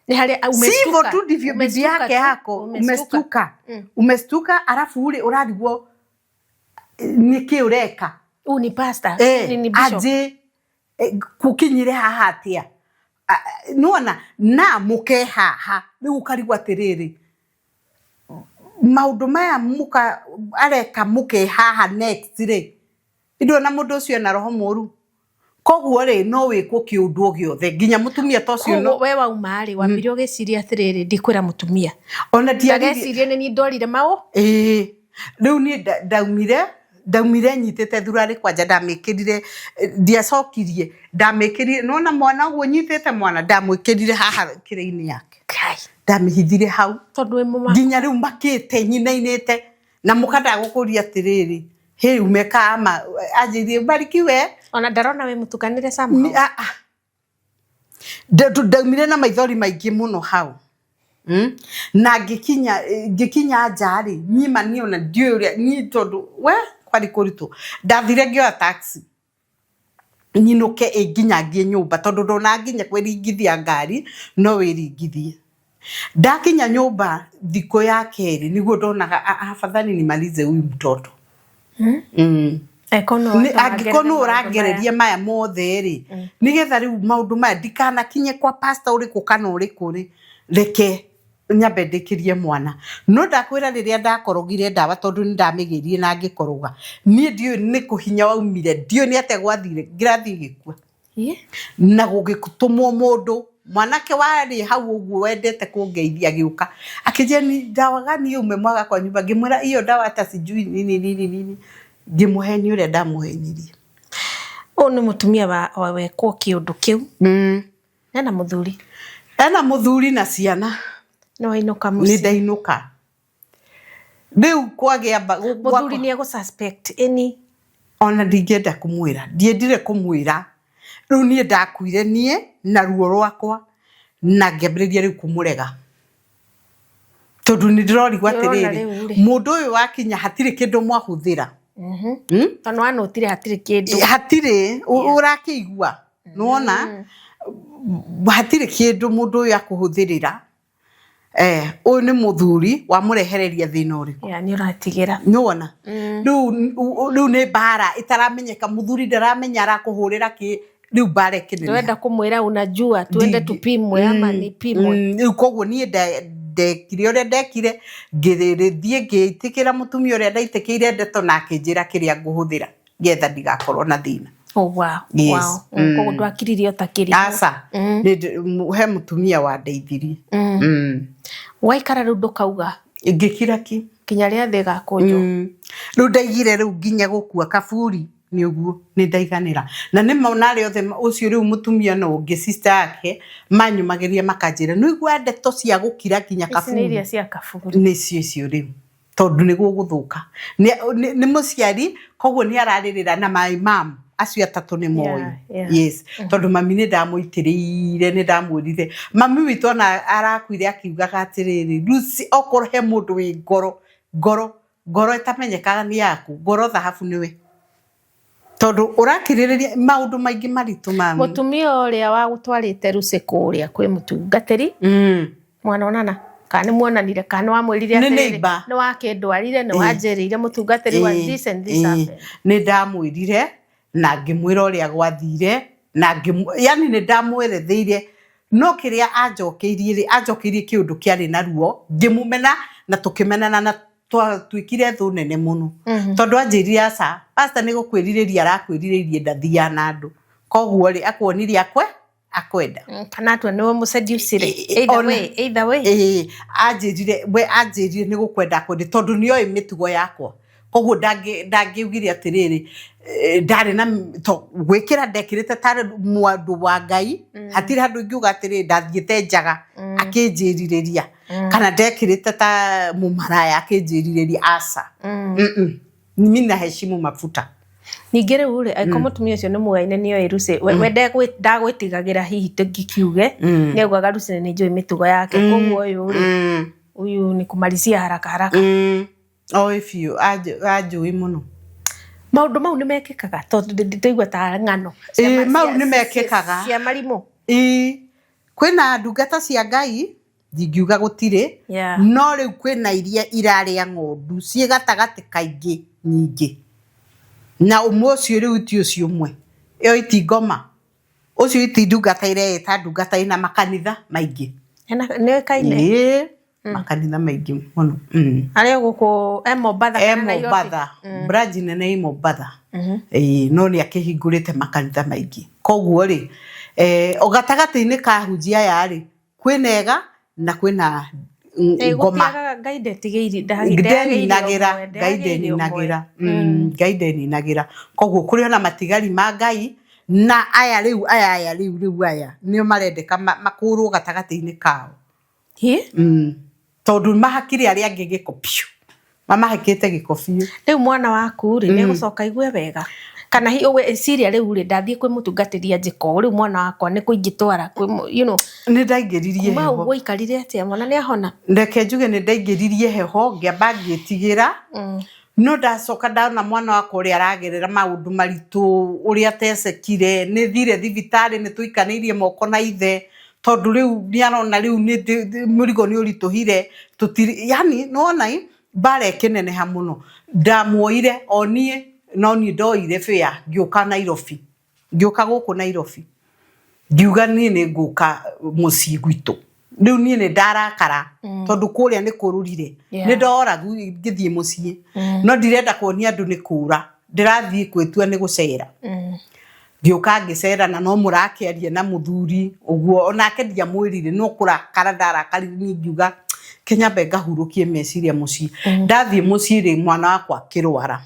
ni hali umestuka sivyo tu ndivyo bibi yake hako umestuka alafu ule urarigwo niki ureka ni pastor ni bishop aje kukinyire haha atia nuona na muke haha riu ukarigwa atiriri maundu maya muka areka muke haha next ri indo na mundu ucio na roho moru koguo ri no wikwo kiundu giothe nginya mutumia tocio no we wa umari wambire ugiciria atiriri ndikwira mutumia ona ndiagecirie ni ndorire mao riu ni ndaumire nyitite thurari kwanja ndamikirire ndiacokirie ndamikirire nona mwana uguo nyitite mwana ndamwikirire haha kire-ini yake ndamihithire hau tondu mama nginya riu makite nyinainite na mukanda gukuria atiriri he umeka ama ajirie barikiwe ona ndarona we mutukanire sama ndaumire na maithori maingi muno hau na ngikinya njari nyima niona ndio uria ni tondu we kwari kuritu ndathire ngioya taxi nyinuke nginya ngie nyumba tondu ndona nginya kwiringithia ngari no wiringithie ndakinya nyumba thiko ya keri niguo ndonaga afadhali nimalize huyu mtoto angikono urangereria maya mothe ri nigetha riu maundu maya ndikana kinye kwa pastor uriku kana uriku ri reke nyambe ndikirie mwana no ndakwira riria ndakorogire ndawa tondu ndamigirie na ngikoroga nie ndio ni kuhinya waumire ndio ni ate gwathire ngirathie gikua na gugitumwo mundu mwanake wari hau uguo wendete kungeithia giuka akije ni ndawa gani ume mwaga kwa nyumba ngimwira iyo ndawa hata sijui nini ngimuheni uria ndamuhenirie ni mutumia wa wekwo kiundu kiu na muthuri na ciana no inuka muci ni ndainuka riu kwagia muthuri ni ego suspect any ona ndingenda kumwira ndiendire kumwira riu nie ndakuire nie na ruo rwakwa na ngiambiriria riu kumurega tondu ni ndirorigwa atiriri mundu uyu wakinya hatire kindu mwahuthira tondu anotire hatire kindu hatire urakigua nuona hatire kindu mundu uyu akuhuthirira uyu ni muthuri wa murehereria thina uriku ni uratigira nuona riu ni bara itaramenyeka muthuri ndaramenya arakuhurira ki riu bara kinene twenda kumwira unajua twende tupimwe ama ni pimwe riu koguo nie ndekire uria ndekire ngirithie ngiitikira mutumia uria ndaitikire ndeto na akinjira kiria nguhuthira ngetha ndigakorwo na thina wow koguo ndwakiririe utakiri asa he mutumia wa ndeithirie waikara riu ndukauga ngikira ki kinya ria thi gakunjo riu ndaigire riu nginya gukua kaburi ni uguo ni ndaiganira na ni maunare othe ucio riu mutumia no ungi sister yake manyumagiria makanjira no igwa ndeto cia gukira kinya kaburi ni iria cia kaburi ni cio riu tondu niguo guthuka ni muciari koguo ni araririra na my mom acio atatu ni moi yes tondu mami ni ndamuitiriire ni ndamwirire mami witu ona arakuire akiugaga atiriri Lucy okoro he mundu wi ngoro itamenyekaga ni yaku ngoro thahabu niwe tondu urakiririria maundu maingi maritu mami mutumia uria wa gutwarite Lucy kuria kwi mutungatiri mwana onana kana muonanire kana wamwirire atiri ni wakindwarire ni wanjirire mutungatiri wa this and this ni ndamwirire na ngimwira uria gwathire na yani ni ndamweretheire no kiria anjokirie kiundu kiari na ruo ngimumena na tukimenana na twikire thu nene muno tondu anjirire aca pastor ni gukwiririria arakwiriririe ndathia na andu koguo ri akwonirie akwenda kana tu niwe museducire either way anjirire ni gukwenda akwenda tondu nioi mitugo yakwa koguo ndangiugire atiriri ndari na gwikira ndekirite tare mwandu wa Ngai hatire handu ingiuga atiriri ndathiete njaga akinjiririria kana ndekirite ta mumaraya akinjiririria asa mimi na heshimu mafuta ningire ure aiko mutumia ucio ni mugaine niyo Lucy we ndagwitigagira hihi tungikiuge ni agwaga Lucy ni njui mitugo yake koguo uyu ni kumalizia haraka if you ajui muno maundu mau ni mekikaga tondu ndiguo ta ngano mau ni mekikaga cia marimo kwina ndungata cia Ngai ndingiuga gutire no riu kwina iria iraria ng'ondu cie gatagati kaingi nyingi na umwe ucio riu ti ucio umwe iyo iti ngoma ucio iti ndungata ireta ndungata ina makanitha maingi ne kaine makanitha maingi muno aria guku Mobatha branch nene Mobatha no ni akihingurite makanitha maingi koguo ri ogatagati-ini ka hunjia ya ri kwinega na kwina ngoma ndeninagĩra Ngai ndeninagĩra koguo kũrĩ ona matigari ma Ngai na aya rĩu nĩo marendeka makũrwo gatagatĩ-inĩ kao tondũ mahakire arĩa angĩ gĩko piũ mamahakĩte gĩko biũ rĩu mwana waku rĩ nĩgũcoka igue wega kana ciria rĩu rĩ ndathiĩ kwĩ mũtungatĩri anjĩko rĩu mwana wakwa nĩ kũingĩtwara nĩ ndaingĩririe heho kuma gũikarire atĩa mwana nĩ ahona ndeke njuge nĩ ndaingĩririe heho ngĩamba ngĩtigĩra no ndacoka ndona mwana wakwa ũrĩa aragerera maũndũ maritũ ũrĩa atecekire nĩ thire thibitarĩ nĩ tũikanĩirie moko na ithe tondũ rĩu nĩarona rĩu mũrigo nĩ ũritũhire yani nona mbara ĩkĩneneha mũno ndamuoire niĩ no niĩ ndoire fĩa ngĩũka Nairobi ngĩũka gũkũ Nairobi ngiuga niĩ nĩ ngũka mũciĩ gwitũ rĩu niĩ nĩ ndarakara tondũ kũrĩa nĩ kũrurire nĩ ndoragu ngĩthiĩ mũciĩ no ndirenda kuonia andũ nĩ kũra ndĩrathiĩ kwĩtua nĩ gũcera ngĩũka ngĩcera na no mũrakĩaria na mũthuri ũguo onake ndiamwĩrire no kũrakara ndarakarire niĩ ngiuga Kenyambe ngahurũkie meciria mũciĩ ndathiĩ mũciĩ rĩ mwana wakwa kĩrwara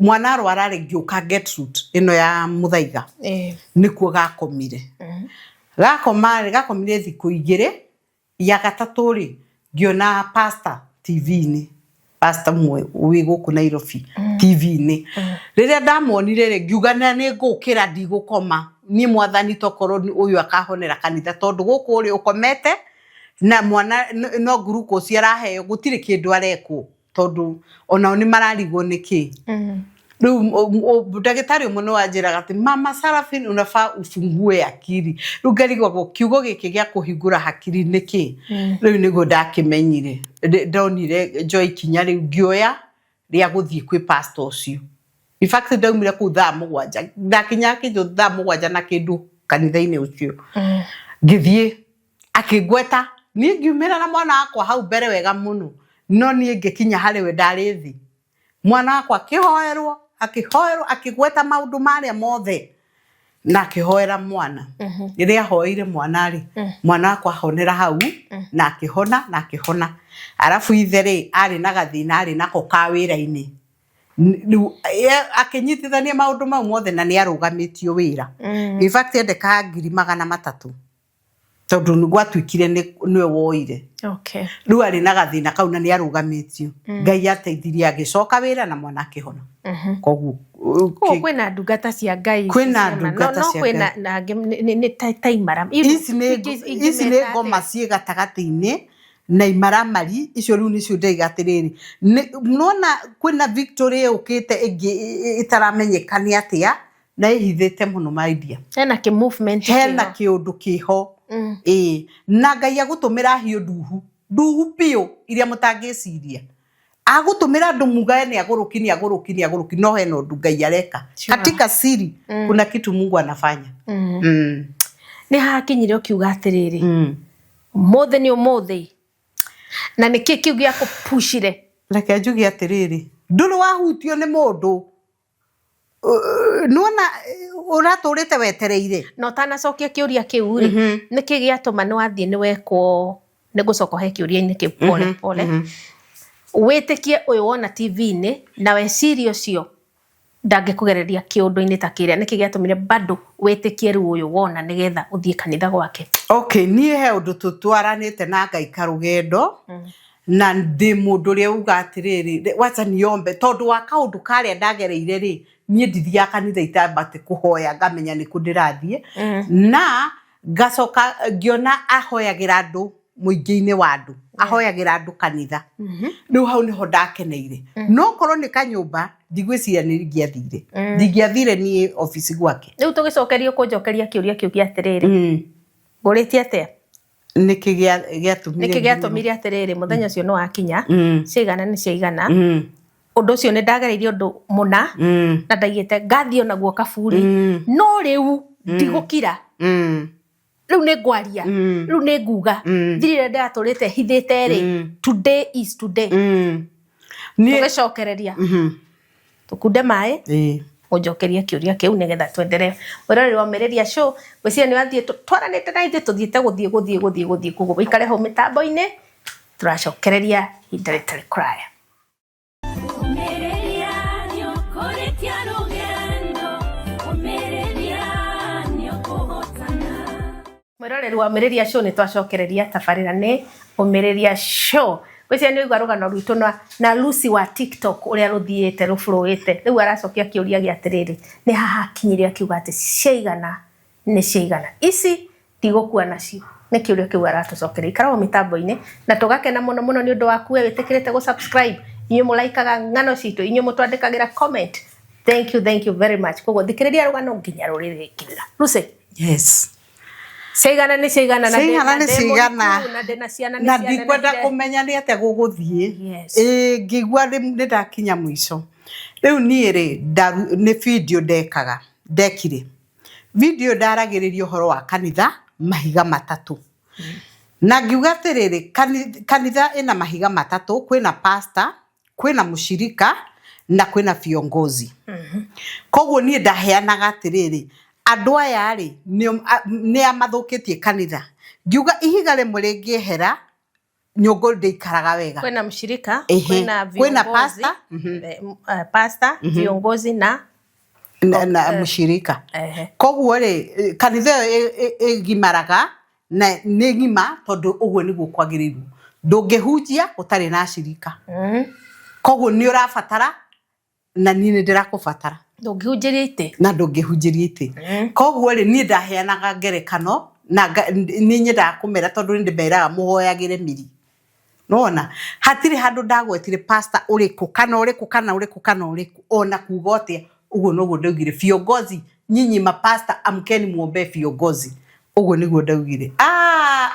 mwana arwara rĩ ngĩũka Gertrude ĩno ya Mũthaiga nĩkuo gakomire gakomire thikũ igĩrĩ ya gatatũ rĩ ngĩona pastor TV-inĩ pastor mwe wĩ gũkũ Nairobi TV-inĩ rĩrĩa ndamuonire rĩ ngiuga nĩ ngũkĩra ndigũkoma niĩ mwathani tokorwo ũyũ akahonera kanitha tondũ gũkũ rĩ ũkomete na mwana no glucose araheo gũtirĩ kĩndũ arekwo tondũ onao nĩ mararigwo nĩkĩ rĩu ndagĩtarĩ ũmwe nĩ wanjĩraga atĩ mama Sarafin unafaa ufungue akili rĩu ngarigwo kiugo gĩkĩ gĩa kũhingũra hakiri nĩkĩ rĩu nĩguo ndakĩmenyire ndonire Joy ikinya rĩu ngĩoya rĩa gũthiĩ kwĩ pastor ũcio in fact ndaumire kũu thaa 7 ndakinya kĩnjũ thaa 7 na kĩndũ kanitha-inĩ ũcio ngĩthiĩ akĩngweta niĩ ngiumĩra na mwana wakwa hau mbere wega mũno no niĩ ngĩkinya harĩ we ndarĩ thĩ mwana wakwa akĩhoerwo akĩgweta maũndũ marĩa mothe na akĩhoera mwana rĩrĩa ahoeire mwana rĩ mwana wakwa honera hau na akĩhona arabu ithe rĩ arĩ na gathĩna arĩ nako ka wĩra-inĩ akĩnyitithania maũndũ mau mothe na nĩ arũgamĩtio wĩra in fact endeka 300,000 tondũ nĩ gwatuĩkire nĩwe woire rĩu arĩ na gathĩna kau na nĩ arũgamĩtio Ngai ateithirie agĩcoka wĩra na mwana akĩhona koguo kwĩna ndungata cia Ngai kwĩna ndungata cia Ngai nĩ taimara ici nĩ ngoma ciĩ gatagatĩ-inĩ na imaramari icio rĩu nĩcio ndaiga atĩrĩrĩ nona kwĩna victory ũkĩte ĩngĩ ĩtaramenyeka nĩ atĩa na ĩhithĩte mũno maidia hena kĩ movement hena kĩũndũ kĩho na Ngai agũtũmĩra hiũ nduhu piũ iria mũtangĩciria agũtũmĩra andũ mugae nĩ agũrũki no hena ũndũ Ngai areka katika siri kuna kitu Mungu anafanya nĩ hakinyire ũkiuga atĩrĩrĩ mothe nĩ ũmũthĩ na nĩkĩ kiu gĩa kũpushire reke njuge atĩrĩrĩ ndũrĩ wahutio nĩ mũndũ nona ũratũrĩte wetereire no tanacokia kĩũria kĩu rĩ nĩkĩ gĩatũma nĩ wathiĩ nĩ wekwo nĩ gũcoka he kĩũria-inĩ kĩu pole wĩtĩkie ũyũ wona TV-inĩ na weciria ũcio ndangĩkũgereria kĩũndũ-inĩ ta kĩrĩa nĩkĩ gĩatũmire bado wĩtĩkie rĩu ũyũ wona nĩgetha ũthiĩ kanitha gwake niĩ he ũndũ tũtwaranĩte na Ngai karũgendo na ndĩ mũndũ ũrĩa uga atĩrĩrĩ wacha niombe tondũ wa kaũndũ karĩa ndagereire rĩ niĩ ndithiaga kanitha itambate kũhoya ngamenya nĩkũ ndĩrathiĩ na ngacoka ngĩona ahoyagĩra andũ mũingĩ-inĩ wa andũ ahoyagĩra andũ kanitha rĩu hau nĩho ndakeneire no korwo nĩ kanyũmba ndigwĩciria nĩ ndingĩathire niĩ ofici gwake rĩu tũgĩcokerio kũnjokeria kĩũria kĩu gĩa atĩrĩrĩ ngũrĩtie atĩa nĩkĩ gĩatũmire atĩrĩrĩ mũthenya ũcio nĩ wakinya ciaigana nĩ ciaigana ũndũ ũcio nĩ ndagereire ũndũ mũna na ndaigĩte ngathi ona guoka buri no rĩu ndigũkira rĩu nĩ ngwaria rĩu nĩ nguga thirire ndatũrĩte hithĩte rĩ today is today tũgĩcokereria tũkunde maĩ unjokerie kiuria kiu nigetha twendelee mwiroreri wa Ũmĩrĩria Show gwĩciria nĩ wathie twaranĩte na ithuĩ tũthiĩte gũthiĩ koguo wĩikare hau mĩtambo-inĩ tũracokereria ihinda rĩtarĩ kũraya. Mwiroreri wa Ũmĩrĩria Show nĩ twacokereria tabarĩra nĩ Ũmĩrĩria Show. Gwĩciria nĩ ũigua rũgano rwitũ na Lucy wa TikTok ũrĩa rũthiĩte rũfurũĩte. Rĩu aracokia kĩũria gĩa atĩrĩrĩ, nĩ haha kinyĩria akiuga atĩ ciaigana nĩ ciaigana. Ici ndigũkua nacio. Nĩ kĩũria kĩu aratũcokeria. Ikara mĩtambo-inĩ na tũgakena mũno nĩ ũndũ waku we wĩtĩkĩrĩte gũ-subscribe. Inyuĩ mũlaikaga ng'ano citũ, inyuĩ mũtwandĩkagĩra comment. Thank you very much. Koguo thikĩrĩria rũgano nginya rũrĩrĩkĩrĩra. Lucy. Yes. Ciaigana nĩ ciaigana na ndĩna ciana na ndikwenda kũmenya nĩ atĩa gũgũthiĩ. Ngĩigua nĩ ndakinya mũico. Rĩu niĩ nĩ video ndekire. Video ndaragĩrĩria ũhoro wa kanitha mahiga matatũ. Na ngiuga atĩrĩrĩ, kanitha ĩna mahiga matatũ, kwĩna pastor, kwĩna mũshirika na kwĩna viongozi. Koguo niĩ ndaheanaga atĩrĩrĩ, andũ aya rĩ nĩ amathũkĩtie kanitha. Ngiuga ihiga rĩmwe rĩngĩehera nyũngũ ndĩikaraga wega. Kwĩna mũshirika, kwĩna pastor, viongozi na mũshirika. Koguo rĩ kanitha ĩgimaraga na nĩ ngima tondũ ũguo nĩguo kwagĩrĩirwo. Ndũngĩhunjia ũtarĩ na shirika. Koguo nĩ ũrabatara na niĩ nĩ ndĩrakũbatara. Ndũngĩhunjĩria itĩ. Na ndũngĩhunjĩria itĩ. Koguo rĩ niĩ ndaheanaga ngerekano na nĩ nyendaga kũmera tondũ nĩ ndĩmeraga mũhoyagĩre mĩri. Nona hatirĩ handũ ndagwetire pastor ũrĩkũ kana ũrĩkũ ona kuga atĩa. Uguo noguo ndaugire viongozi, nyinyi mapasta amkeni muombe viongozi. Uguo niguo ndaugire.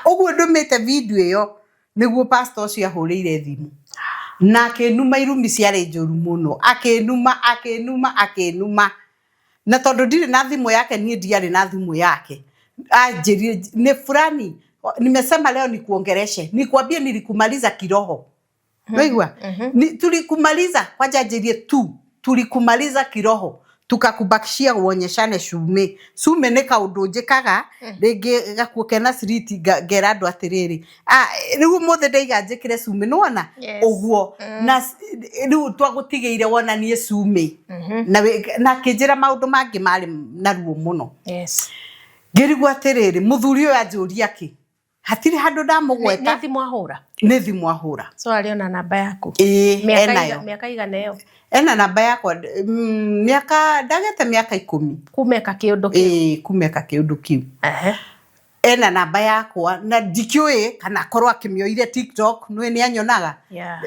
Uguo ndumite video ĩyo niguo pastor ũcio ahũrĩire thimũ. Na akĩnuma irumi ciarĩ njũru mũno. Akĩnuma. Na tondũ ndirĩ na thimũ yake niĩ ndiarĩ na thimũ yake. Anjĩrire ni fulani nimesema leo nikuongeleshe. Nikwambie nilikumaliza kiroho. Weigua? Tulikumaliza kwanza anjĩrire tulikumaliza kiroho tukakubakishia uonyeshane sume nĩ kaũndũ njĩkaga rĩngĩ gakuokena street ngera andũ atĩrĩrĩ rĩu mũthĩ ndaiga njĩkire sume nĩwona ũguo na rĩu twagũtigĩire wonanie sume na kĩnjĩra maũndũ mangĩ marĩ naruo mũno. Ngĩrigwo atĩrĩrĩ mũthuri ũyũ anjũria kĩ hatirĩ handũ ndamũgweta. Nĩ thimũ ahũra. So aliona namba yaku. Miaka igana ĩyo. Ena namba yakwa ndagete miaka 10. Kumeka kĩũndũ kĩu. Kumeka kĩũndũ kĩu. Ena namba yakwa na ndikiũĩ kana korwo akĩmĩoire TikTok nĩ anyonaga.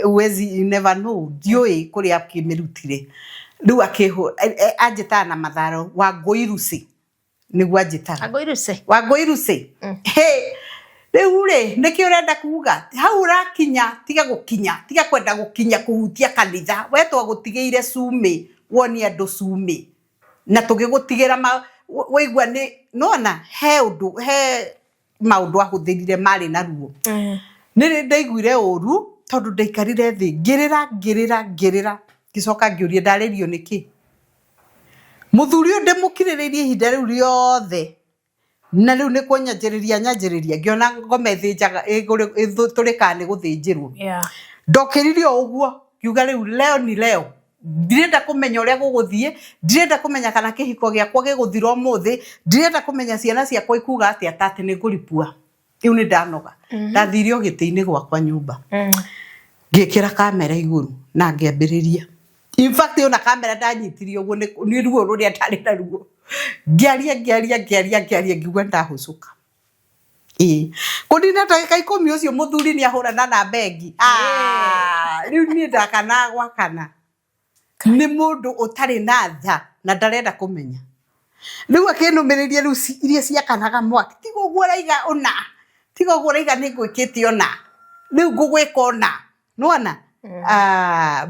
You never know. Ndiũĩ kũrĩa akĩmĩrutire. Rĩu anjĩtaga na matharo wa Ngoirusi. Nĩguo anjĩtaga. Ngoirusi. Rĩu rĩ nĩkĩ ũrenda kuga hau ũrakinya tiga kwenda gũkinya kũhutia kanitha we twagũtigĩire sume wonie andũ sume na tũgĩgũtigĩra waigua nĩ nona he maũndũ ahũthĩrire marĩ naruo. Nĩ ndaiguire ũru tondũ ndaikarire thĩ ngĩrĩra ngĩcoka ngĩũria ndarĩrio nĩkĩ. Mũthuri ũyũ ndĩmũkirĩrĩirie ihinda rĩu rĩothe na rĩu nĩ kũnyanjĩrĩria ngĩona ngome thĩnjaga tũrĩka nĩ gũthĩnjĩrwo. Ndokĩrire ũguo kiuga rĩu leo ni leo ndirenda kũmenya ũrĩa gũgũthiĩ, ndirenda kũmenya kana kĩhiko gĩakwa gĩgũthira ũmũthĩ, ndirenda kũmenya ciana ciakwa ikuga atĩ atati nĩ ngũripua. Rĩu nĩ ndanoga ndathire gĩtĩ-inĩ gwakwa nyũmba ngĩkĩra kamera igũrũ na ngĩambĩrĩria. In fact ona kamera ndanyitire ũguo nĩ ruo rũrĩa ndarĩ naruo. Ngiaria ngigua ndahũcuka. Kũnina ndagĩka 10 ũcio mũthuri nĩ ahũrana na bengi. Rĩu niĩ ndakana gwakana. Nĩ mũndũ ũtarĩ na tha na ndarenda kũmenya. Rĩu akĩnũmĩrĩria rĩu iria ciakanaga mwaki. Tiga ũguo ũraiga nĩ ngwĩkĩte ona. Rĩu ngũgwĩka ona. Nĩwona?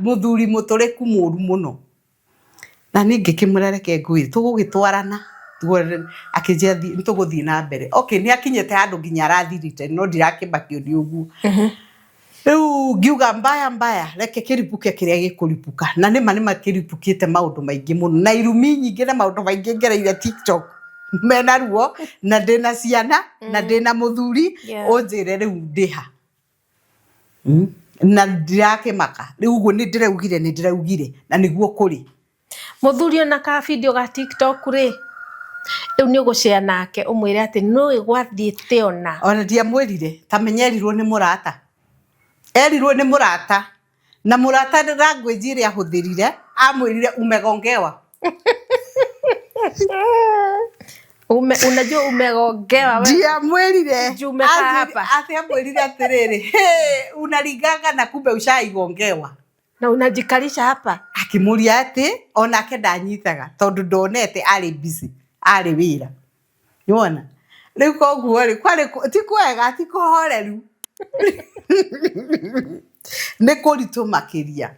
Mũthuri mũtũrĩku mũru mũno. Na ningĩ kĩmũrereke ngwĩre tũgũgĩtwarana akĩnjia tũgũthiĩ na mbere. Okay nĩ akinyĩte handũ nginya arathirite no ndirakĩmbakio nĩ ũguo. Riu ngiuga mbaya reke kiripuke kiria gikuripuka na nima kiripukite maundu maingi muno na irumi nyingi na maundu maingi ngereire TikTok mena ruo na ndina ciana na ndina muthuri unjire riu ndiha na ndirakimaka riu uguo ni ndiraugire na niguo kuri muthuri ona ka video ga TikTok ri riu ni ugushare nake umwire ati no igwathiite ona ndiamwirire ta menyerirwo ni murata erirwo ni murata na murata language iria ahuthirire amwirire umegongewa unajua umegongewa wewe ndiamwirire jume hapa ati amwirire atiriri unaliganga na kumbe ushaigongewa na unajikalisha hapa akimuria ati onake ndanyitaga tondu ndonete ari busy ari wira yona riu koguo ri kwari ti kwega ti kuhoreru ne kuritu makiria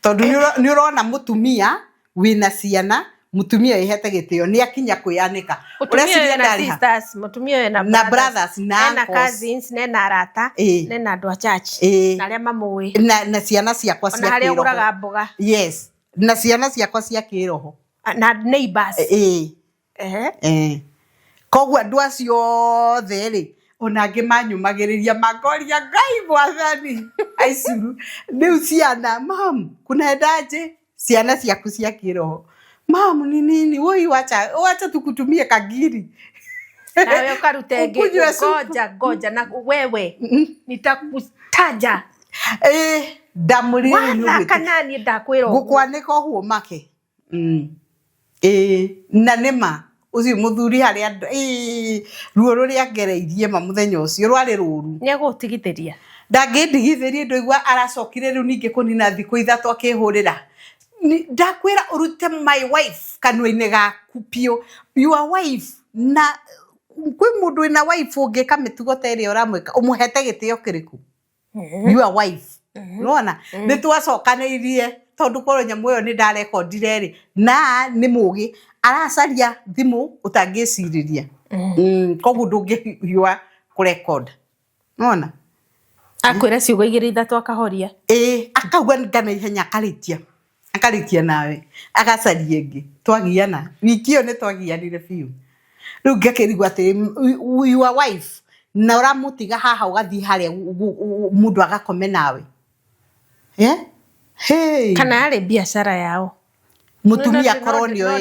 tondu ni urona mutumia wina ciana mutumia ihete gitio ni akinya kuyanika ureciria na sisters mutumia na brothers na cousins na arata na andu a church na aria mamui na ciana ciakwa cia kiroho na aria guraga mboga yes na ciana ciakwa cia kiroho na neighbors koguo andu acio othe ri ona angi manyumagiriria makoria Ngai Mwathani aicuru riu ciana mam kunaendaje ciana ciaku cia kiroho mam ni nini woi wacha tukutumie kagiri na wewe karute ngoja na wewe nitakutaja ndamurire ni kanani ndakwira gukwanika huo make na nema ucio muthuri haria ruo ruria ngereirie muthenya ucio rwari ruru ni agutigithiria ndangindigithirie ndoigwa aracokire riu ningi kunina thiku ithatu akihurira ndakwira urute my wife kanwa-ini gaku pio your wife na kwi mundu ina wife ungika mitugo ta iria uramwika umuhete gitio kiriku your wife nona ni twacokanirie tondu korwo nyamu iyo ni ndarekondire ri na ni mugi aracaria thimu utangiciriria koguo ndungihiwa kurecord nona akwira ciugo 2-3 akahoria akauga ngana ihenya akaritia nawe agacaria ingi twagiana wiki iyo ni twagianire biu riu ngakirigwa ati your wife na uramutiga haha ugathii haria mundu agakome nawe kana ari biashara yao mutumia koronio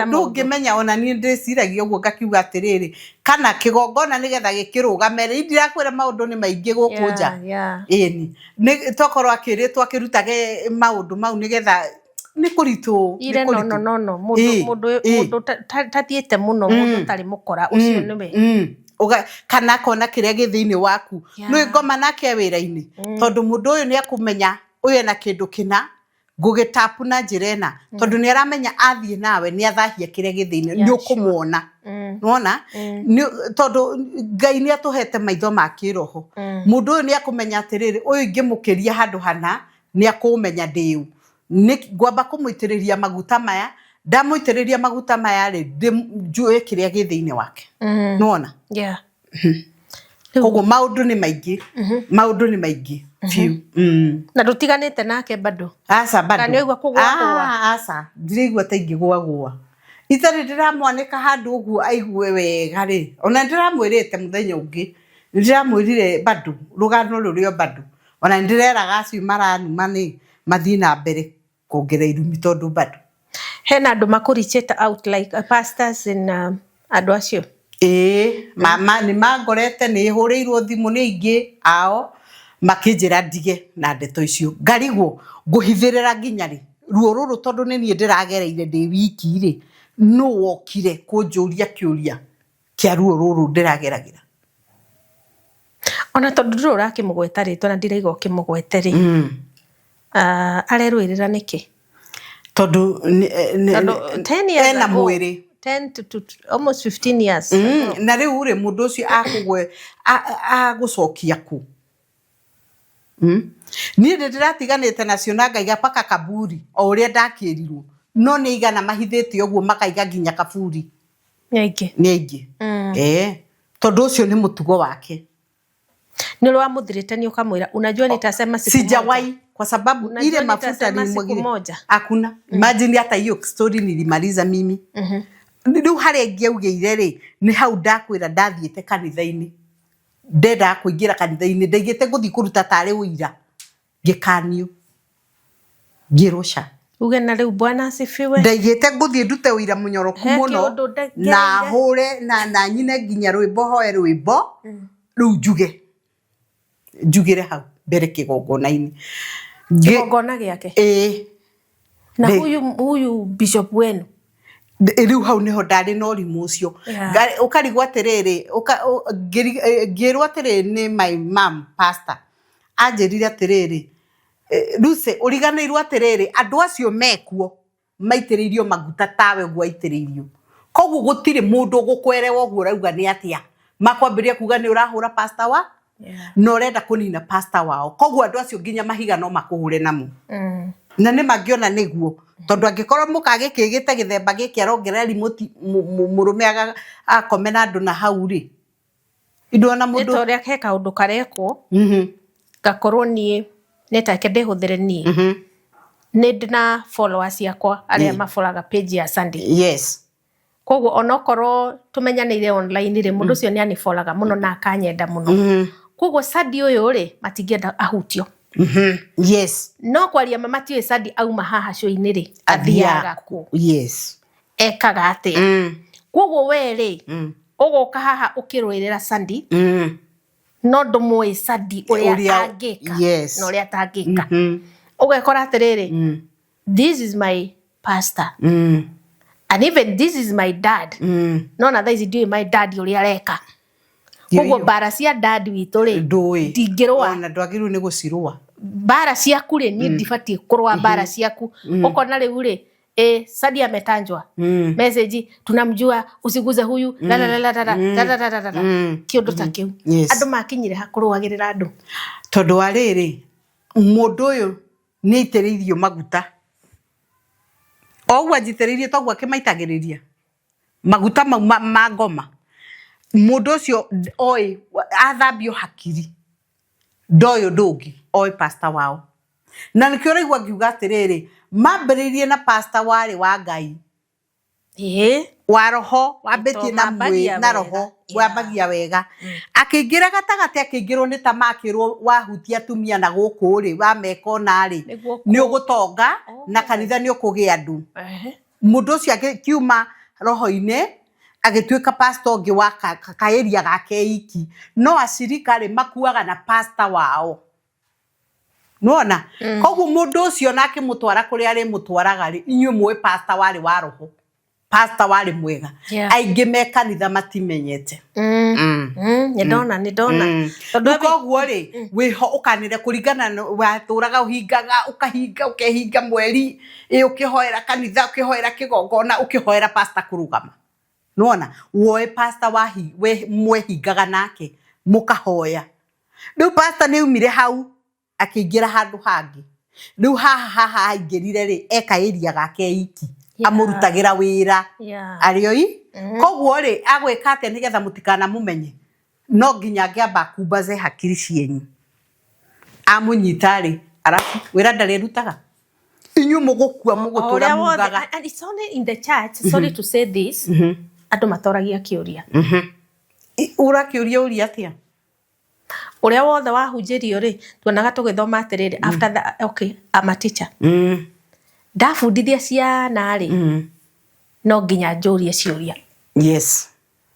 ndungimenya ona ni ndiciragia uguo ngakiuga atiriri kana kigongona nigetha gikirugame ri ndirakwira maundu ni maingi guku nja ni tokorwo akiritwo akirutage maundu mau nigetha ni kuritu no mundu tatiete muno mundu tari mukora ucio niwe kana kona kiria githiini waku no ngoma nake wira-ini tondu mundu uyu ni akumenya uyu na kindu kina ngugitapu na njirena tondu ni aramenya athie nawe ni athahia kiria githiini ni ukumuona nona tondu Ngai ni atuhete maitho ma kiroho mundu uyu ni akumenya atiriri uyu ngimukiria handu hana ni akumenya ndiu ni ngwamba kumuitiriria maguta maya ndamuitiriria maguta maya ri njue kiria githiini wake nona koguo maundu ni maingi fiu na rutiganite nake bado aca bado kana igwa kugwa aca ndirigwa ta ingigwa itari ndiramwanika handu uguo aigue wega ri ona ndiramwirite muthenya ungi ndiramwirire bado rugano rurio bado ona ndireraga acio maranuma ni mathii na mbere kuongerera irumi tondu bado hena andu makurichete out like pastors in andu acio mama ni mangorete ni hurirwo thimu ni ingi ao makinjira ndige na ndeto icio ngarigwo nguhithirira nginya ri ruo ruru tondu ni nie ndiragereire ndi wiki ri no wokire kunjuria kiuria kia ruo ruru ndirageragira ona tondu ndiro urakimugweta ritwa na ndiraigwa ukimugwete ri arerwirira niki tondu 10 years na mwiri 10 to almost 15 years na riu ri mundu ucio akugwe agucokia ku ni ndiratiganite nacio na ngaiga paka kaburi o uria ndakirirwo no ni igana mahithite uguo makaiga nginya kaburi ni aingi tondu ucio ni mutugo wake Ni ule wamuthirite ni ukamwira unajua nitasema siku moja. Sijawahi kwa sababu ile mafuta nilimwagiria. Hakuna. Imagine hata hiyo story nilimaliza mimi. Ndio hare ngiugire ri ni hau ndakwira ndathiete kanitha-ini. Ndenda kuingira kanitha-ini ndaigite guthi kuruta tare uira. Gikanio. Girosha. Uge na riu Bwana asifiwe. Ndaigite nguthi ndute uira munyoroku muno na hure na nyine nginya rwimbo hoe rwimbo riu njugire hau mbere kigongona-ini. Kigongona giake. Na huyu bishop wenu riu hau niho ndari na urimu ucio ukarigwo atiriri ngirwo atiriri ni my mom pastor anjirire atiriri Luce uriganirwo atiriri andu acio mekuo maitiririo maguta tawe gwaitiririo koguo gutire mundu gukwerewa uguo rauga ni atia makwambiria kuga ni urahura pastor wa no urenda kunina pastor wao koguo andu acio nginya mahiga no makuhure namo na ni mangiona niguo tondu angikorwo mukage kigite githemba giki arongerera rimoti murume akomena andu na hau ri indona mundu itoria keka undu karekwo gakorwo nie netake ndehuthire nie ni ndina followers yakwa aria mafolaga page ya Sunday yes koguo onokorwo tumenyanire online ri mundu cio ni anifolaga muno na akanyenda muno koguo Sunday uyu ri matingienda ahutio yes no kwaria mama tiwe Sunday auma haha show-ini ri athiaga ku yes ekaga atia koguo we ri ugoka haha ukirwirira Sunday no ndumwe Sunday uria angika no uria atangika ugekora atiriri this is my pastor and even this is my dad no na this is my dad uria areka koguo bara cia dad witu ri ndingirwa na ndwagiru ni gucirwa bara ciaku ri ni ndibatie kurwa bara ciaku ukona riu ri Sunday ametanjwa message tunamjua usiguze huyu la la la la kiundu ta kiu andu makinyire hakurwagirira andu tondu ariri mundu uyu ni itiririo maguta ogwa jitiririo togwa kimaitagiriria maguta ma ngoma mundu ucio oi athambio hakiri ndoyo ndungi oi pastor wao na nikio raigwa ngiuga atiriri mambiririe na pastor wari wa Ngai wa roho wambitie na mwi na roho wambagia wega akingira gatagati akingirwo ni tamakirwo wahutia tumia na guku ri wa mekona ri ni ugutonga na kanitha ni ukugia andu mundu ucio akiuma roho-ini agituika pastor ngi wa kaeria gake iki no acirika ri makuaga na pastor wao nona koguo mundu ucio nake mutwara kuri ari mutwaraga ri inyu mwe pastor wari wa roho pastor wari mwega aingi me kanitha matimenyete ni ndona tondu koguo ri wiho ukanire kuringana waturaga uhingaga ukahinga ukehinga mweri ukihoera kanitha ukihoera kigongona ukihoera pastor kurugama nona woe pastor wahi we mwehingaga nake mukahoya riu pastor ni umire hau akiingira handu hangi riu haha aingirire ri ekaeria gake iki amurutagira wira arioi koguo ri agwika atia nigetha mutikana mumenye no nginya ngiamba kumbaze hakiri cienyu amunyita ri arafu wira ndari rutaga inyu mugukua mugutura mugaga and it's only in the church sorry to say this andu matoragia kiuria ura kiuria uri atia uria wothe wahunjirio ri tuonaga tugithoma atiriri after the okay I'm a teacher ndafundithia ciana ri no nginya njurie ciuria yes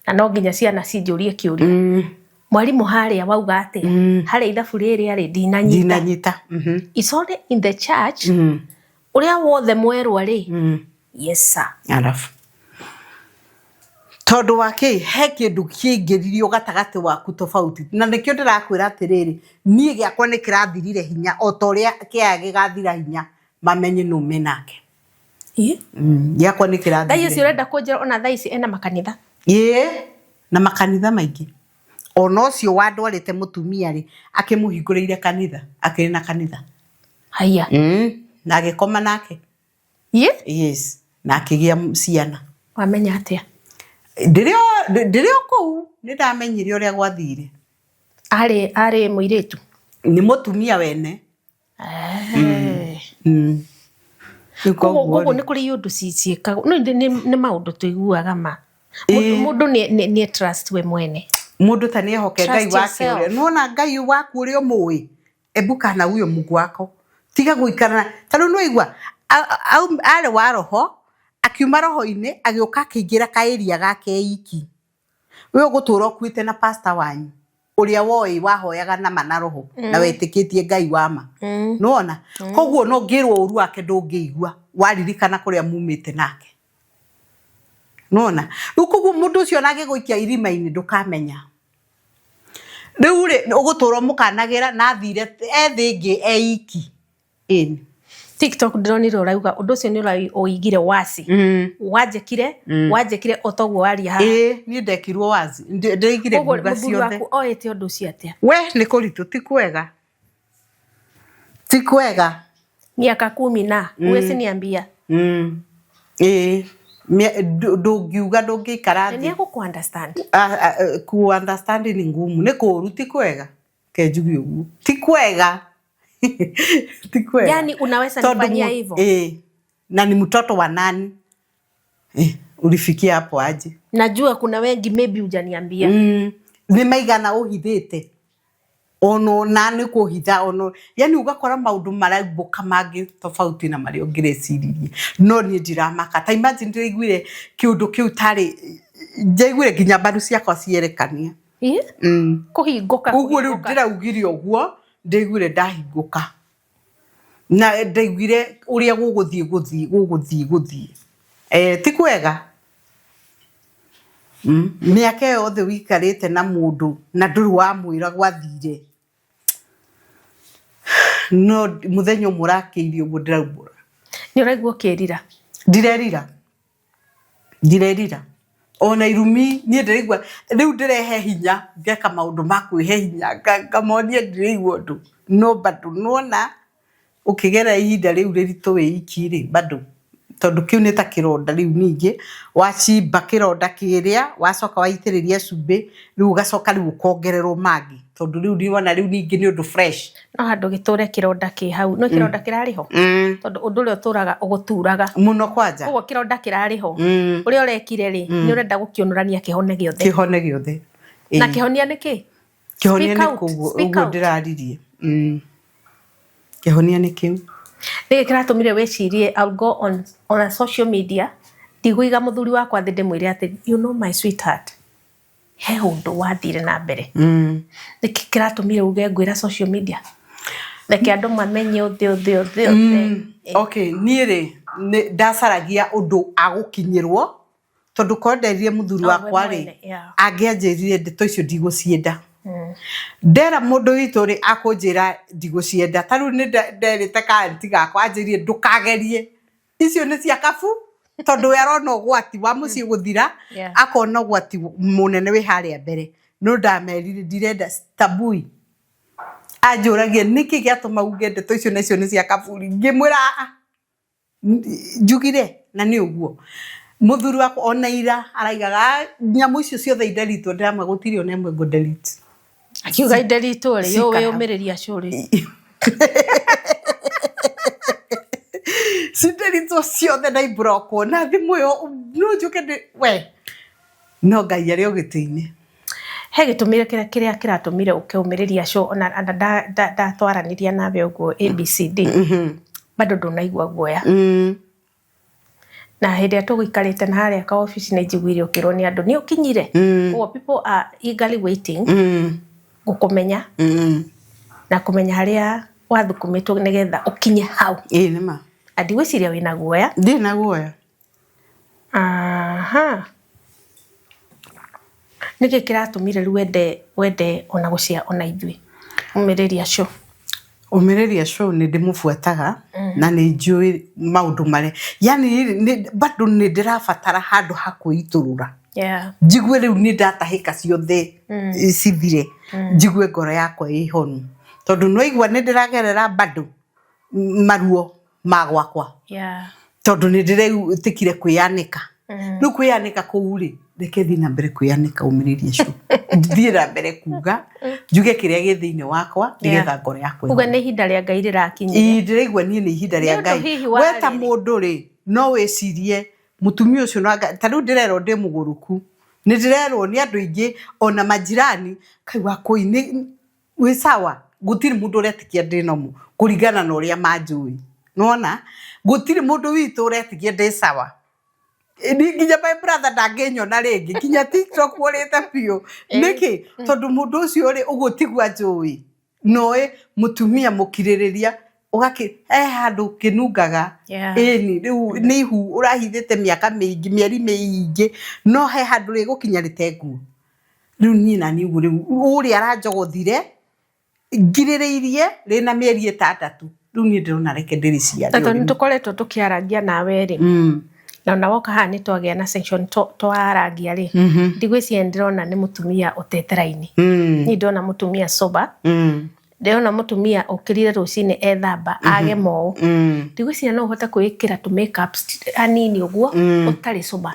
na no nginya ciana cinjurie kiuria mwalimu haria wauga ati haria ithabu riri ari dinanyita it's only in the church uria wothe mwerwa ri yes sir alafu tondu wake he kindu kiingiririo gatagati waku tofauti na nikio ndirakwira atiriri nie giakwa ni kirathirire hinya o toria kia gigathira hinya mamenye no menake giakwa ni kirathirire thaici urenda kunjira ona thaici ena makanitha na makanitha maingi ona ucio wandwarite mutumia ri akimuhinguriire kanitha akiri na kanitha haya na agikoma nake yes na akigia ciana wamenya atia ndirio ku ni ndamenyire uria gwathire Ari muiretu ni mutumia wene koguo ni kuri yundu ciciikagwo no ni maundu tuiguaga ma mundu ni trust we mwene mundu ta ni ehoke Ngai wake uria nuona Ngai waku uria mui ebuka na uyo Mungu wako tiga guikarana tano no igwa ale wa roho akiuma roho-ini agioka kingira kairia gake iki we gutura okuite na pastor wanyu uria woi wahoyaga na manaroho na wetikitie Ngai wama nuona koguo no ngirwo uru wake ndungigwa waririkana kuria mumite nake nuona koguo mundu ucio nage guikia irima-ini ndukamenya riu ri ugutura mukanagira na thire ethingi eiki in TikTok ndronire urauga undu ucio ni uigire wasi wanjekire otogwo waria ha ni ndekirwo wasi ndeigire nguga ciothe waku oete undu ucio atia we ni kuritu ti kwega miaka 10 na uwezi niambia ndungiuga ndungikara ni ku understand ku understand ni ngumu ni kuru ti kwega kenjugi ugu ti kwega ti kwega yani unaweza nifanyia hivyo na ni mtoto wa nani ulifikia hapo aje najua kuna wengi maybe hujaniambia ni maigana uhithite ono nani kuhitha ono yani ugakora maundu maraibuka mangi tofauti na mario ngirecirie no ni ndiramaka ta imagine ndiguire kiundu kiu tari njaiguire ginya baru ciakwa cierekania kuhinguka uguo riu ndiraugire uguo ndiguire ndahinguka na ndiguire uria guguthie ti kwega miaka yothe wikarite na mundu na nduru wa mwira gwathire no muthenyo murakiirio uguo ndiraubura ni uraigua kirira ndirerira ona irumi ni ndirigwa riu ndirehe hinya ngeka maundu makwihe hinya ngamonia ndirigwa ndu no bado nuona ukigera ihinda riu riritu wikiri bado tondu kiu ni ta kironda riu ningi wachimba kironda kiria wacoka waitiriria cumbi riu gacoka riu ukongererwo mangi tondu riu ndiwona riu ningi ni undu fresh no handu giture kironda ki hau no kironda kirariho tondu undu ule uturaga uguturaga muno kwanja koguo kironda kirariho uria urekire ri ni urenda gukionurania kihone giothe na kihonia ni ki kihonia ni uguo ndiraririe kihonia ni kiu ni kiratumire wecirie I'll go on a social media ndiguiga muthuri wakwa thinde mwire ati you know my sweetheart he undu wathire na mbere ni kiratumire uge ngwira social media leke andu mamenye uthe okay niire ndacaragia undu agukinyirwo tondu konderie muthuri wakwa ri angianjirire ndeto icio ndigucienda ndera mundu witu ri akunjira ndigucienda taru ni nderite kanti gakwa anjirie ndukagerie icio ni cia kabu tondu yarona ugwati wa muci guthira akona ugwati munene wi haria mbere no ndamerire ndirenda tabui ajuragie niki giatuma uge ndeto icio nacio ni cia kaburi ngimwira njugire na ni uguo muthuri wako ona ira araigaga nyamu icio ciothe inderitwo ndamwe gutiri ona imwe go delete akiuga inderitwo ri yo we umiriria curi sinderitwo ciothe na ibroko na thimu yo no njuke we no Ngai ari ogitini he gitumire kiria kiratumire ukiumiriria show ona da twaraniria nawe uguo ABCD bado ndunaigua guoya na hindi atugikarite na haria ka office na njiguire ukirwo ni andu ni ukinyire people are eagerly waiting gukumenya na kumenya haria wathukumitwo nigetha ukinye hau nima andi wiciria wina guoya ndina guoya niki kiratumire wende ona gucia ona ithui umiriria show ni ndimufuataga na ni njui maundu mare yani bado ni ndirabatara handu hakuiturura njigwe riu ni ndatahika ciothe cithire njigwe ngoro yakwa ihonu tondu no igwa ni ndiragerera bado maruo magwakwa tondu ni ndiretikire kwianika Riu kwianika kuu ri reke thi na mbere kwianika umiririe show thie na mbere kuga njuge kiria gi thiini wakwa nigetha ngoro yakwa uga ni ihinda ria Ngai rirakinyire ndirigwa nie ni ihinda ria Ngai weta mundu ri no wicirie mutumia ucio no ta riu ndirerwo ndi muguruku ni ndirerwo ni andu ingi ona majirani kaigwa koi ni wi sawa gutiri mundu uretikia ndinomu kuringana na uria manjui nona gutiri mundu witu uretikia ndi sawa nginya my brother ndangenyona ringi nginya TikTok urite pio niki tondu mundu ucio ri ugutigwa njui noe mutumia mukiririria ugaki handu kinungaga ni riu ni hu urahithite miaka mingi mieri mingi no he handu ri gukinya ritengu riu ni na ni uri aranjogothire ngiririirie rina mieri 6 riu ni ndirona reke ndiriciari tato nitukoretwo tukiaragia nawe ri na ona woka haha nitwagia na section twaragia ri ndigwiciria ndirona ni mutumia uteteraini ni ndona mutumia soba ndirona mutumia ukirire rucine ethamba age mo ndigwiciria no uhota kwikira tu makeups anini uguo utari soba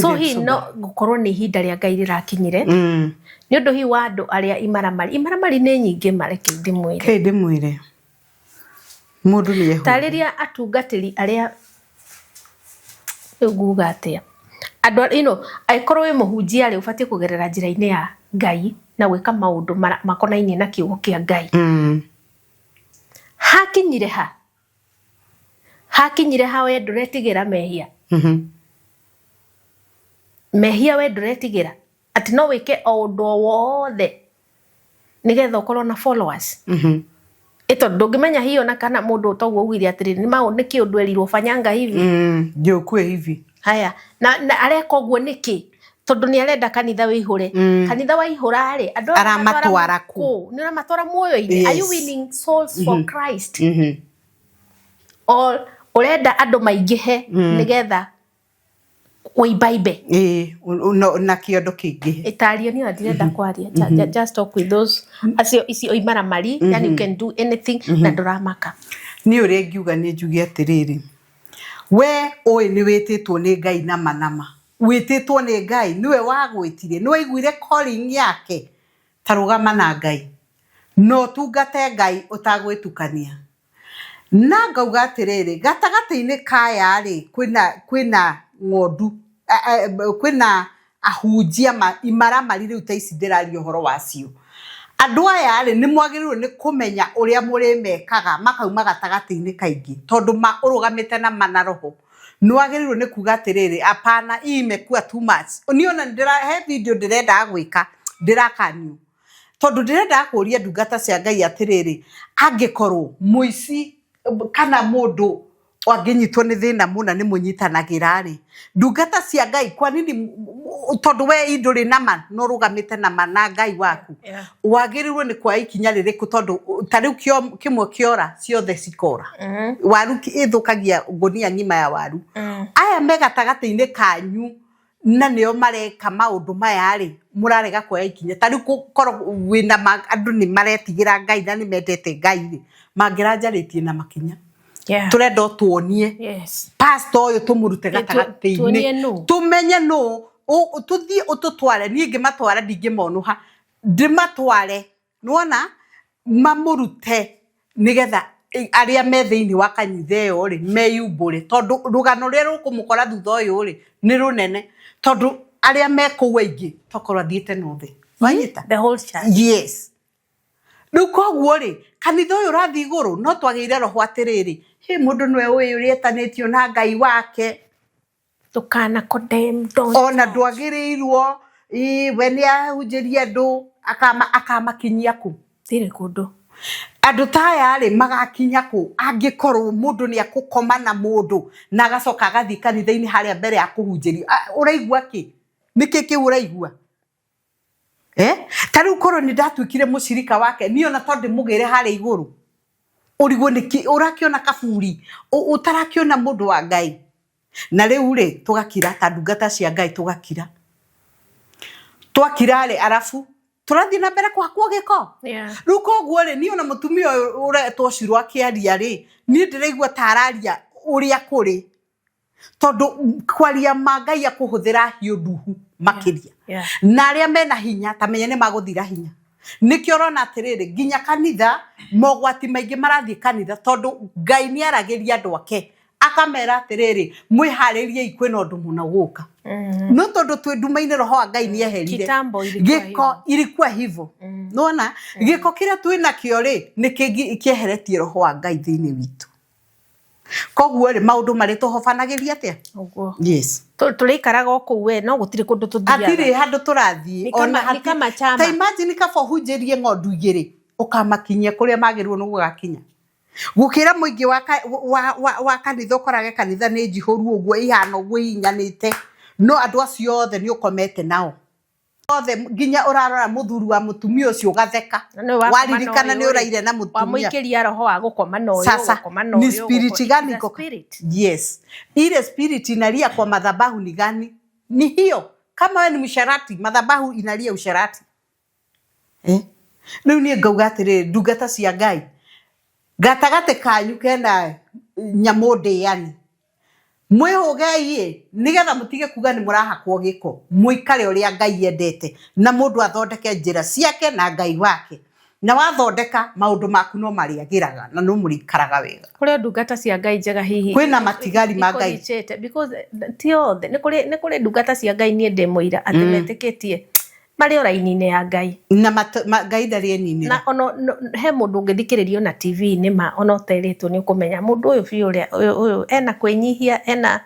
so hi no gukorwo ni ihinda ria Ngai rirakinyire ni undu hi wa andu aria imaramari ni nyingi mareke ndimwire mundu ni yehu tariria atungatiri aria uguga atia andu aikorwo wi muhunjia ri ubatie kugerera njira-ini ya Ngai na gwika maundu makonainie na kiugo kia Ngai hakinyire ha we nduretigira mehia mehia we nduretigira ati no wike o undu wothe nigetha ukorwo na followers ito ndungimenya hiyo na kana mundu utogwo ugire atiri ni mao niki undu erirwo fanyanga hivi njokwe hivi haya na areka ogwo niki tondu ni arenda kanitha wihure kanitha waihura ri andu aramatwara ku ni aramatwara muoyo-ini are you winning souls for Christ or urenda andu maingihe nigetha uibaibe na kiondo kingi itario ni ndirenda kwaria just talk with those acio icio imaramari yani you can do anything na nduramaka ni uri ngiuga ni njugi atiriri we oi ni wititwo ni Ngai na manama wititwo ni Ngai niwe wagwitire ni waiguire calling yake tarugama na Ngai no tungate Ngai utagwitukania na ngauga atiriri gatagati-ini kaya ri kwina ngondu kwina ahunjia imaramari riu ta ici ndiraria uhoro wacio andu aya ri ni mwagirirwo ni kumenya uria muri mekaga makauma gatagati-ini kaingi tondu urugamite na manaroho ni wagirirwo ni kuga atiriri apana imekuwa too much uniona he video ndirenda gwika ndirakanio tondu ndirenda kuria ndungata cia Ngai atiriri angikorwo muici kana mundu wanginyitwo ni thina muna ni munyitanagira ri ndungata cia Ngai kwa nini tondu we induri nama no rugamite nama na Ngai waku wagirirwo ni kwa ikinya ririku tondu tariu kimwe kiora ciothe cikora waru ithukagia ngunia ngima ya waru aya megatagati-ini kanyu na nio mareka maundu maya ri murarega kwa ikinya tariu korwo wina andu ni maretigira Ngai na ni mendete Ngai ri mangiranjaritie na makinya turenda tuonie pastor uyu tumurute gatagati-ini tumenye no tuthie ututware ni ngimatwara ndingimonuha ndimatware nuona mamurute nigetha aria me thiini wa kanitha yo ri meyumbure tondu rugano ria rukumukora thutha uyu ri ni runene tondu aria me kuwa ingi tokorwa thiete no thi wanyita the whole church yes Nuko ri kanitha uyu rathi iguru no twagire roho atiriri he mundu nwe uyu rietanitio na Ngai wake tukana condemn don't ona ndwagirirwo we ni ahunjiria andu akamakinyia ku tire kundu andu taya ri magakinya ku angikorwo mundu ni akukoma na mundu na agacoka agathi kanitha-ini haria mbere ya kuhunjirio uraigua ki niki ki uraigua tariu korwo ni ndatwikire mucirika wake niona tondu mugire haria iguru urigwo niki urakiona kaburi utarakiona mundu wa Ngai na riu ri tugakira ta ndungata cia Ngai tugakira twakira ri arafu turathi na mbere kwa giko riu koguo ri niona mutumia uretwo cirwa kiaria ri ni ndiraigua tararia uria kuri tondu kwaria Ngai akuhuthira hiu nduhu makiria na aria mena hinya tamenye ni maguthira hinya nikio rona atiriri ginya kanitha mogwati maingi marathie kanitha tondu Ngai ni aragiria andu ake akamera atiriri mwiharirie ikwena undu muna guka no tondu twi ndumaine roho wa Ngai ni eherire giko ilikuwa hivyo nona giko kiria twina kio ri ni kieheretie roho wa Ngai thiini witu koguo ri maundu mari tuhofanagiria atia uguo yes turikaraga oku we no gutire kundu tuthiaga atire handu turathie ona kama chama ta imagine kaba hunjirie ng'ondu igiri ukamakinyia kuria magirwo no gugakinya gukira muingi wa kanitha ukorage kanitha ni njihuru uguo ihana uguo inyanite no andu acio othe ni ukomete nao othe ginya urarora muthuru wa mutumia ucio ugatheka waririkana ni uraire na mutumia wamuikiria roho wa gukoma na uyu gukoma na uyu ni spirit gani yes ile spirit inalia kwa madhabahu ni gani ni hiyo kama wewe ni msharati madhabahu inalia usharati riu ni ngauga atiri ndungata cia Ngai gatagate kanyu kenda nyamunde yani mwihugei nigetha mutige kuga ni murahakwo giko muikare uria Ngai endete na mundu athondeke njira ciake na Ngai wake na wathondeka maundu maku no mariagiraga na no murikaraga wega kuri ndungata cia Ngai njega hihi kwina matigari ma Ngai because tiothe ni kuri ndungata cia Ngai ni ndemoira atimeteketie mari oraini-ini ya Ngai na Ngai ndari nini na ono he mundu ungithikiririo na TV ni ma ono teretwo ni ukumenya mundu uyu biuria uyu ena kwinyihia ena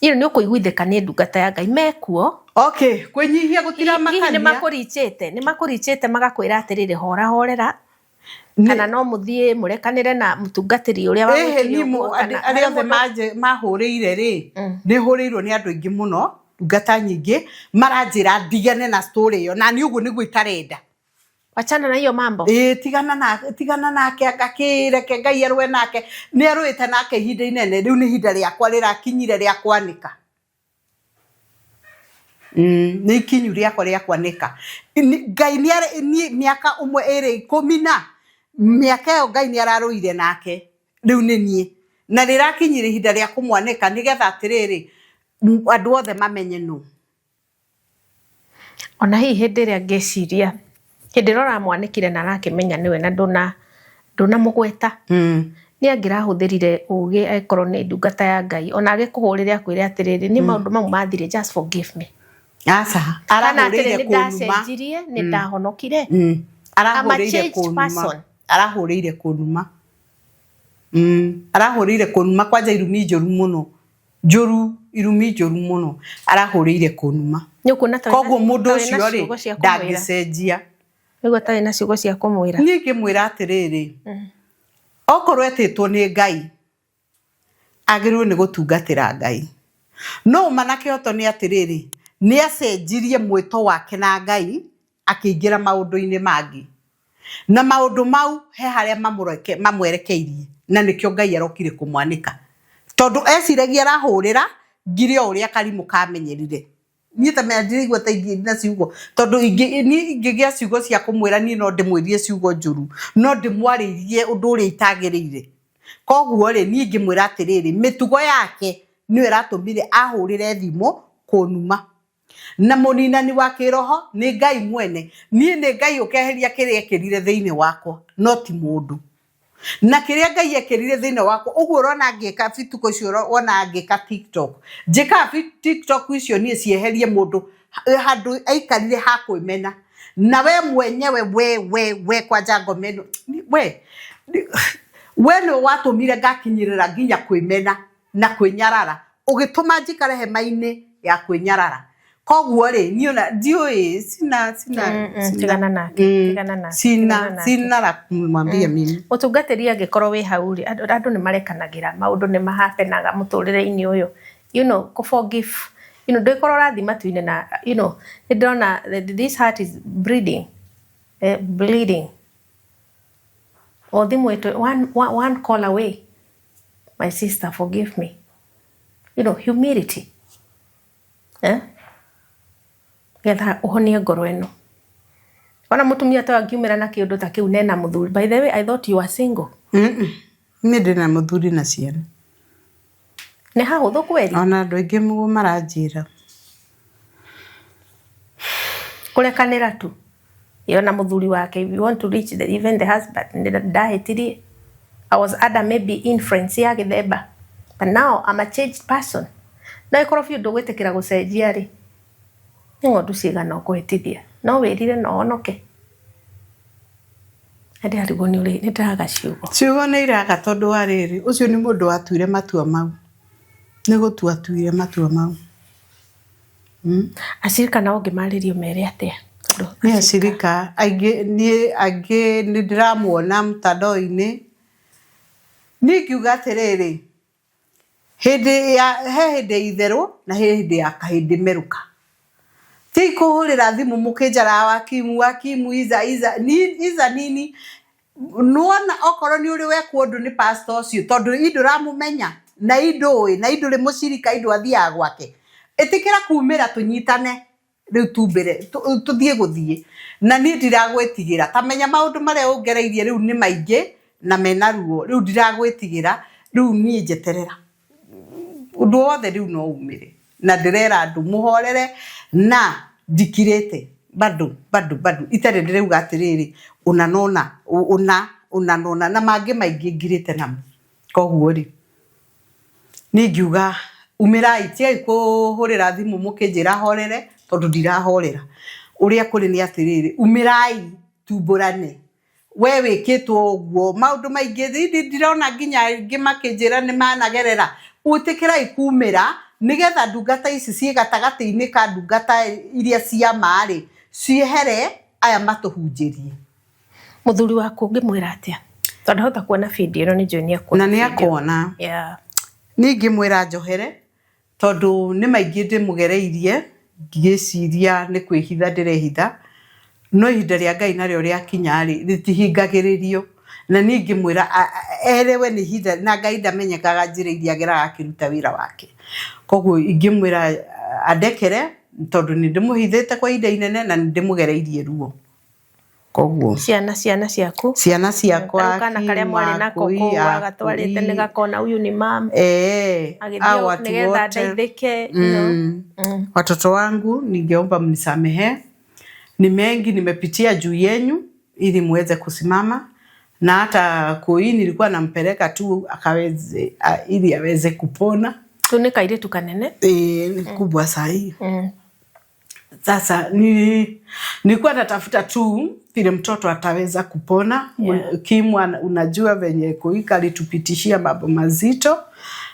ni ukuiguithika ni ndungata ya Ngai mekuo okay kwinyihia gutira makania ni makurichete magakwira atiriri hora horera kana no muthie murekanire na mutungatiri uria wa gwikirio aria othe mahuriire ri ni huriirwo ni andu aingi muno ndungata nyingi maranjira ndigane na story yo na ni uguo niguo itarenda wachana na hiyo mambo tigana nake akakireke Ngai arwe nake ni arwite nake ihinda inene riu ni ihinda riakwa rirakinyire ria kwanika ni ikinyu riakwa ria kwanika Ngai ni miaka umwe iri 10 na miaka yo Ngai ni araruire nake riu ni nie na rirakinyire ihinda ria kumwanika nigetha atiriri andu othe mamenye no ona hi hindi ria ngeciria hindi rora mwanikire na rakimenya niwe na ndona mugweta ni angirahuthirire ugi aikoro ni ndungata ya Ngai ona agikuhurire akwire atiriri ni maundu mau mathire just forgive me asa arahurire kunuma ni ndahonokire arahurire kunuma arahurire kunuma arahurire kunuma kwanja irumi njoru muno irumi njoru muno arahurire kunuma koguo mundu ucio ri ndangicenjia niguo tari na ciugo cia kumwira ni ngimwira atiriri okorwo etitwo ni Ngai agirwo ni gutungatira Ngai no manake oto ni atiriri ni acenjirie mwito wake na Ngai akiingira maundu-ini mangi na maundu mau he haria mamwerekeirie na nikio Ngai arokire kumwanika tondu eciragia arahurira ngirio uria karimu kamenyerire ni ta mendirigwo ta ingi na ciugo tondu ingigia ciugo cia kumwira ni no ndimwirie ciugo njuru no ndimwaririe undu uri itagirire koguo ri ni ngimwira atiriri mitugo yake ni iratumire ahurire thimo kunuma na muninani wa kiroho ni Ngai mwene ni Ngai ukeheria kiria ekirire thiini wakwa no ti mundu na kiria Ngai ekirire thiini wakwa uguo urona ngika fituko icio wona ngika TikTok njika TikTok icio ni cieherie mundu handu aikarire ha kwimena na we mwenyewe we kwa jango meno we no watumire ngakinyirira nginya kwimena na kwinyarara ugituma njikare hema-ini ya kwinyarara koguo ri ni ona ndioi sina tigana nake sina la kumwambia mimi utungatiri angikorwo wi hau ri andu ni marekanagira maundu ni mahapenaga muturire-ini uyu to forgive ndoikorwo rathi matu-ini na ndona this heart is bleeding or one call away my sister forgive me humility getha uhonie ngoro eno ona mutumia ta angiumira na kiundu ta kiu nena muthuri by the way I thought you were single ni ndina muthuri na ciana Nĩ hahũthũ kweli? Ona andũ aingĩ mũguo maranjĩra. Kũrekanĩra tu. Yona mũthuri wake, if you want to reach even the husband, ndahĩtirie. I was under maybe influence ya gĩthemba. But now I'm a changed person. Na ĩkorwo biũ ndũgwĩtĩkĩra gũcenjia rĩ, nĩ ng'ondu cigana ũkũhĩtithia. No wĩrire no onoke. Hadi harigwo nĩ ndĩraga ciugo. Ciugo nĩ iraga tondũ wa rĩrĩ, ũcio nĩ mũndũ watuire matua mau. Nĩ gũtua atuire matua mau. Acirika nao ũngĩmarĩrio mere atĩa? Nĩ acirika aingĩ nĩ ndĩramuona mtandao-inĩ. Nĩ ngiuga atĩrĩrĩ, he hĩndĩ itherũ na he hĩndĩ ya kahĩndĩ meruka. Ti kũhũrĩra thimũ mũkĩnjara wakimu iza nini. Nuona okorwo nĩ ũrĩ wekwo ũndũ nĩ pastor ũcio tondũ indũramũmenya na indũrĩ mũcirika athiaga gwake. Ĩtĩkĩra kumĩra tũnyitane rĩu tumbere tũthiĩ gũthiĩ. Na niĩ ndiragwĩtigĩra. Tamenya maũndũ marĩa ũngereirie rĩu nĩ maingĩ na mena ruo. Rĩu ndiragwĩtigĩra. Rĩu niĩ njeterera. Ũndũ wothe rĩu no umĩre. Na ndĩrera andũ mũhorere na ndikirĩte. Bado. Itarĩ ndĩrauga atĩrĩrĩ unanona na mangĩ maingĩ ngirĩte namo. Koguo rĩ. Niĩ ngiuga umĩrai tiai kũhũrĩra thimũ mũkĩnjĩra horere tondũ ndirahorera. Ũrĩa kũrĩ nĩ atĩrĩrĩ, umĩrai tumbũrane. We wĩkĩtwo ũguo maũndũ maingĩ ndirona nginya aingĩ makĩnjĩra nĩ managerera. Ũtĩkĩrai kumĩra nĩgetha ndungata ici ciĩ gatagatĩ-inĩ ka ndungata iria cia marĩ ciehere aya matũhunjĩrie. Mũthuri waku ũngĩmwĩra atĩa? Tondũ hota kuona video ĩno nĩ njũĩ nĩ akuona. Na nĩ akuona. Yeah. Niĩ ngĩmwĩra njohere tondũ nĩ maingĩ ndĩmũgereirie ngĩciria nĩ kwĩhitha ndĩrehitha. No ihinda rĩa Ngai narĩo rĩakinya rĩ rĩtihingagĩrĩrio. Na niĩ ngĩmwĩra erewe nĩ ihinda na Ngai ndamenyekaga njĩra iria ageraga akĩruta wĩra wake. Koguo ingĩmwĩra andekere tondũ nĩ ndĩmũhithĩte kwa ihinda inene na nĩ ndĩmũgereirie ruo. Koguo ciana ciaku ciana ciakwa kana karĩa mwarĩ nako kũu agatwarĩte nĩ gakona uyu ni mama agĩthiĩ nĩgetha ndaithĩke. Watoto wangu ningeomba mnisamehe. Ni mengi nimepitia juu yenu ili muweze kusimama, na hata Koi nilikuwa nampeleka tu akaweze ili aweze kupona. Tunika ile tukanene kubwa sahi. Sasa nilikuwa natafuta tu vile mtoto ataweza kupona. Kimu unajua venye Koi alitupitishia mambo mazito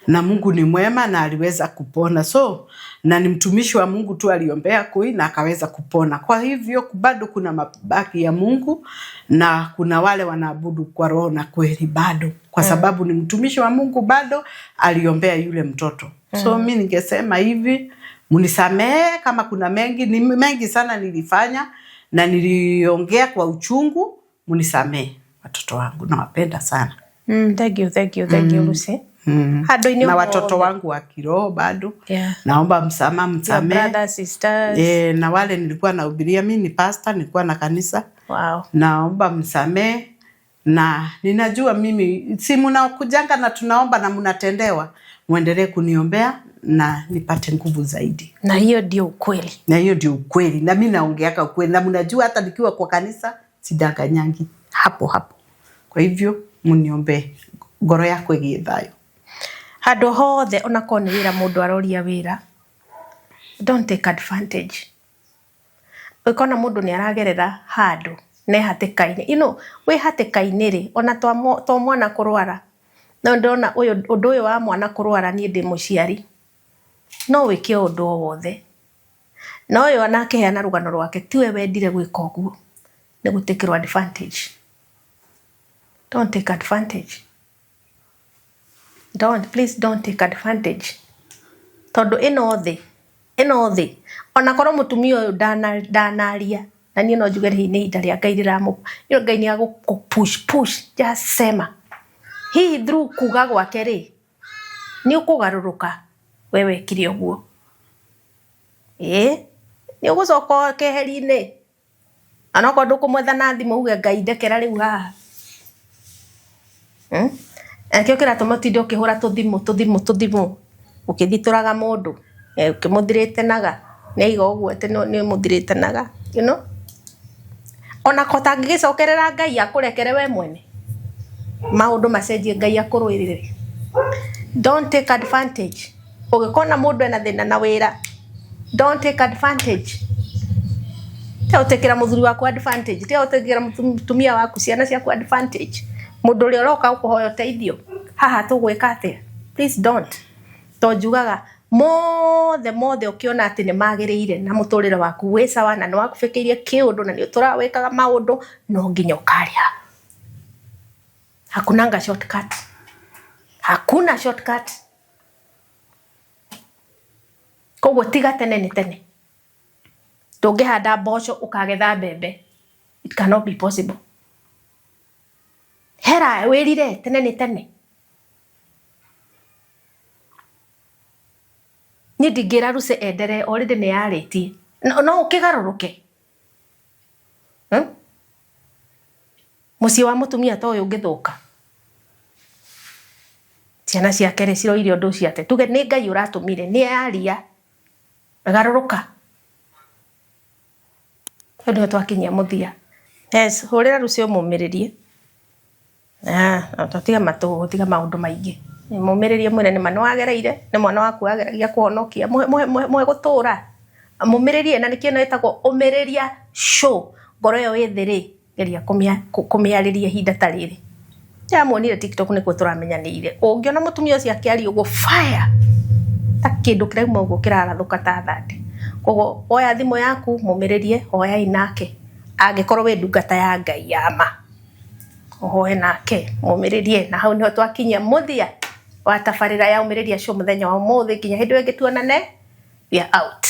na Mungu ni mwema na aliweza kupona. So na ni mtumishi wa Mungu tu aliombea Koi na akaweza kupona. Kwa hivyo bado kuna mabaki ya Mungu na kuna wale wanaabudu kwa roho na kweli bado. Kwa sababu ni mtumishi wa Mungu bado aliombea yule mtoto. So mimi ningesema hivi, munisamehe kama kuna ni mengi sana nilifanya na niliongea kwa uchungu. Munisamehe watoto wangu, nawapenda sana. Thank you Lucy. Na watoto wangu wa kiroho bado. Naomba msamehe. Brothers, sisters. Na wale nilikuwa nahubiria, mimi ni pastor, nilikuwa na kanisa. Wow. Naomba msamehe na ninajua mimi si mnakujanga na tunaomba na mnatendewa. Muendelee kuniombea na nipate nguvu zaidi. Na hiyo ndio ukweli. Na mimi naongeaka ukweli na mnajua hata nikiwa kwa kanisa sidanganyangi hapo. Kwa hivyo muniombee ngoro yako ĩgĩe thayũ. Handũ hothe onakorwo nĩ wĩra mũndũ aroria wĩra, don't take advantage. Ũkona mũndũ nĩ aragerera handũ ne hatĩka-inĩ. Wĩ hatĩka-inĩ rĩ, ona to mwana kũrwara. Na ndona ũndũ ũyũ wa mwana kũrwara niĩ ndĩ mũciari. No wĩke ũndũ o wothe. No ũyũ anakeheana rũgano rwake tiwe wendire gwĩka ũguo. Nĩ gũtĩkĩrwo advantage. Don't take advantage. Please don't take advantage. Tondu ino thi ona korwo mutumia uyu ndanaria na niĩ no njuge nĩ ihinda rĩa Ngai rĩramu Ngai nĩ agũpush just sema hihi through kuga gwake rĩ nĩ ũkũgarũrũka we wekire ũguo nĩ ũgũcoka keheri-inĩ anokorwo ndũkũmwetha na thimũ uge Ngai ndekera rĩu haha Akio kira tomatinde ukihura tuthimu ukithituraga mundu ukimuthiritenaga neiga uguo ati ni muthiritenaga you know ona kota ngigicokerera Ngai akurekere we mwene maundu macenjie Ngai akurwirire. Don't take advantage. Ugikona mundu ena thina na wira, don't take advantage. Teo tekera muthuri waku advantage, teo tekera mutumia waku ciana ciaku advantage. Mundu uri uroka ukuhoya uteithio haha tugwika atia? Please don't. Tonjugaga mothe ukiona ati ni magirire na muturire waku wi sawa na no wakufikirie kiundu na ni turawikaga maundu no nginya ukaria. Hakunanga shortcut. Hakuna shortcut. Koguo tiga tene ni tene. Ndungihanda mboco ukagetha mbembe. It cannot be possible. Hera wirire tene ni tene. Ni ndingira Ruce endere already ni yaritie. No ukigaruruke. Muci wa mutumia ta uyu ngithuka. Ciana ciake ri ciroire undu ciate. Tuge ni Ngai uratumire ni yaria. Garuruka. Ndio twakinyia muthia. Yes, horera Ruce umumiririe. Tutiga matu, tiga maundu maingi. Mumiririe mwene ni mwana wagereire, ni mwana waku ageragia kuhonokia. Mwe gutura. Mumiririe na nikio etagwo umiriria show. Ngoro yo ithiri geria kumiariria hinda tariri. Ya muonire TikTok ni kuturamenyanire. Ungiona mutumia ucio akiari ugo fire. Ta kindu kirauma ugo kirarathuka ta thande. Kogo oya thimu yaku mumiririe, oya inake. Angikorwo we ndungata ya Ngai yama. Ohoe nake mumiririe na hau niho twakinyia muthia wa tabarira ya umiriria show muthenya wa umuthi kinya hindu ingi tuonane. We are out.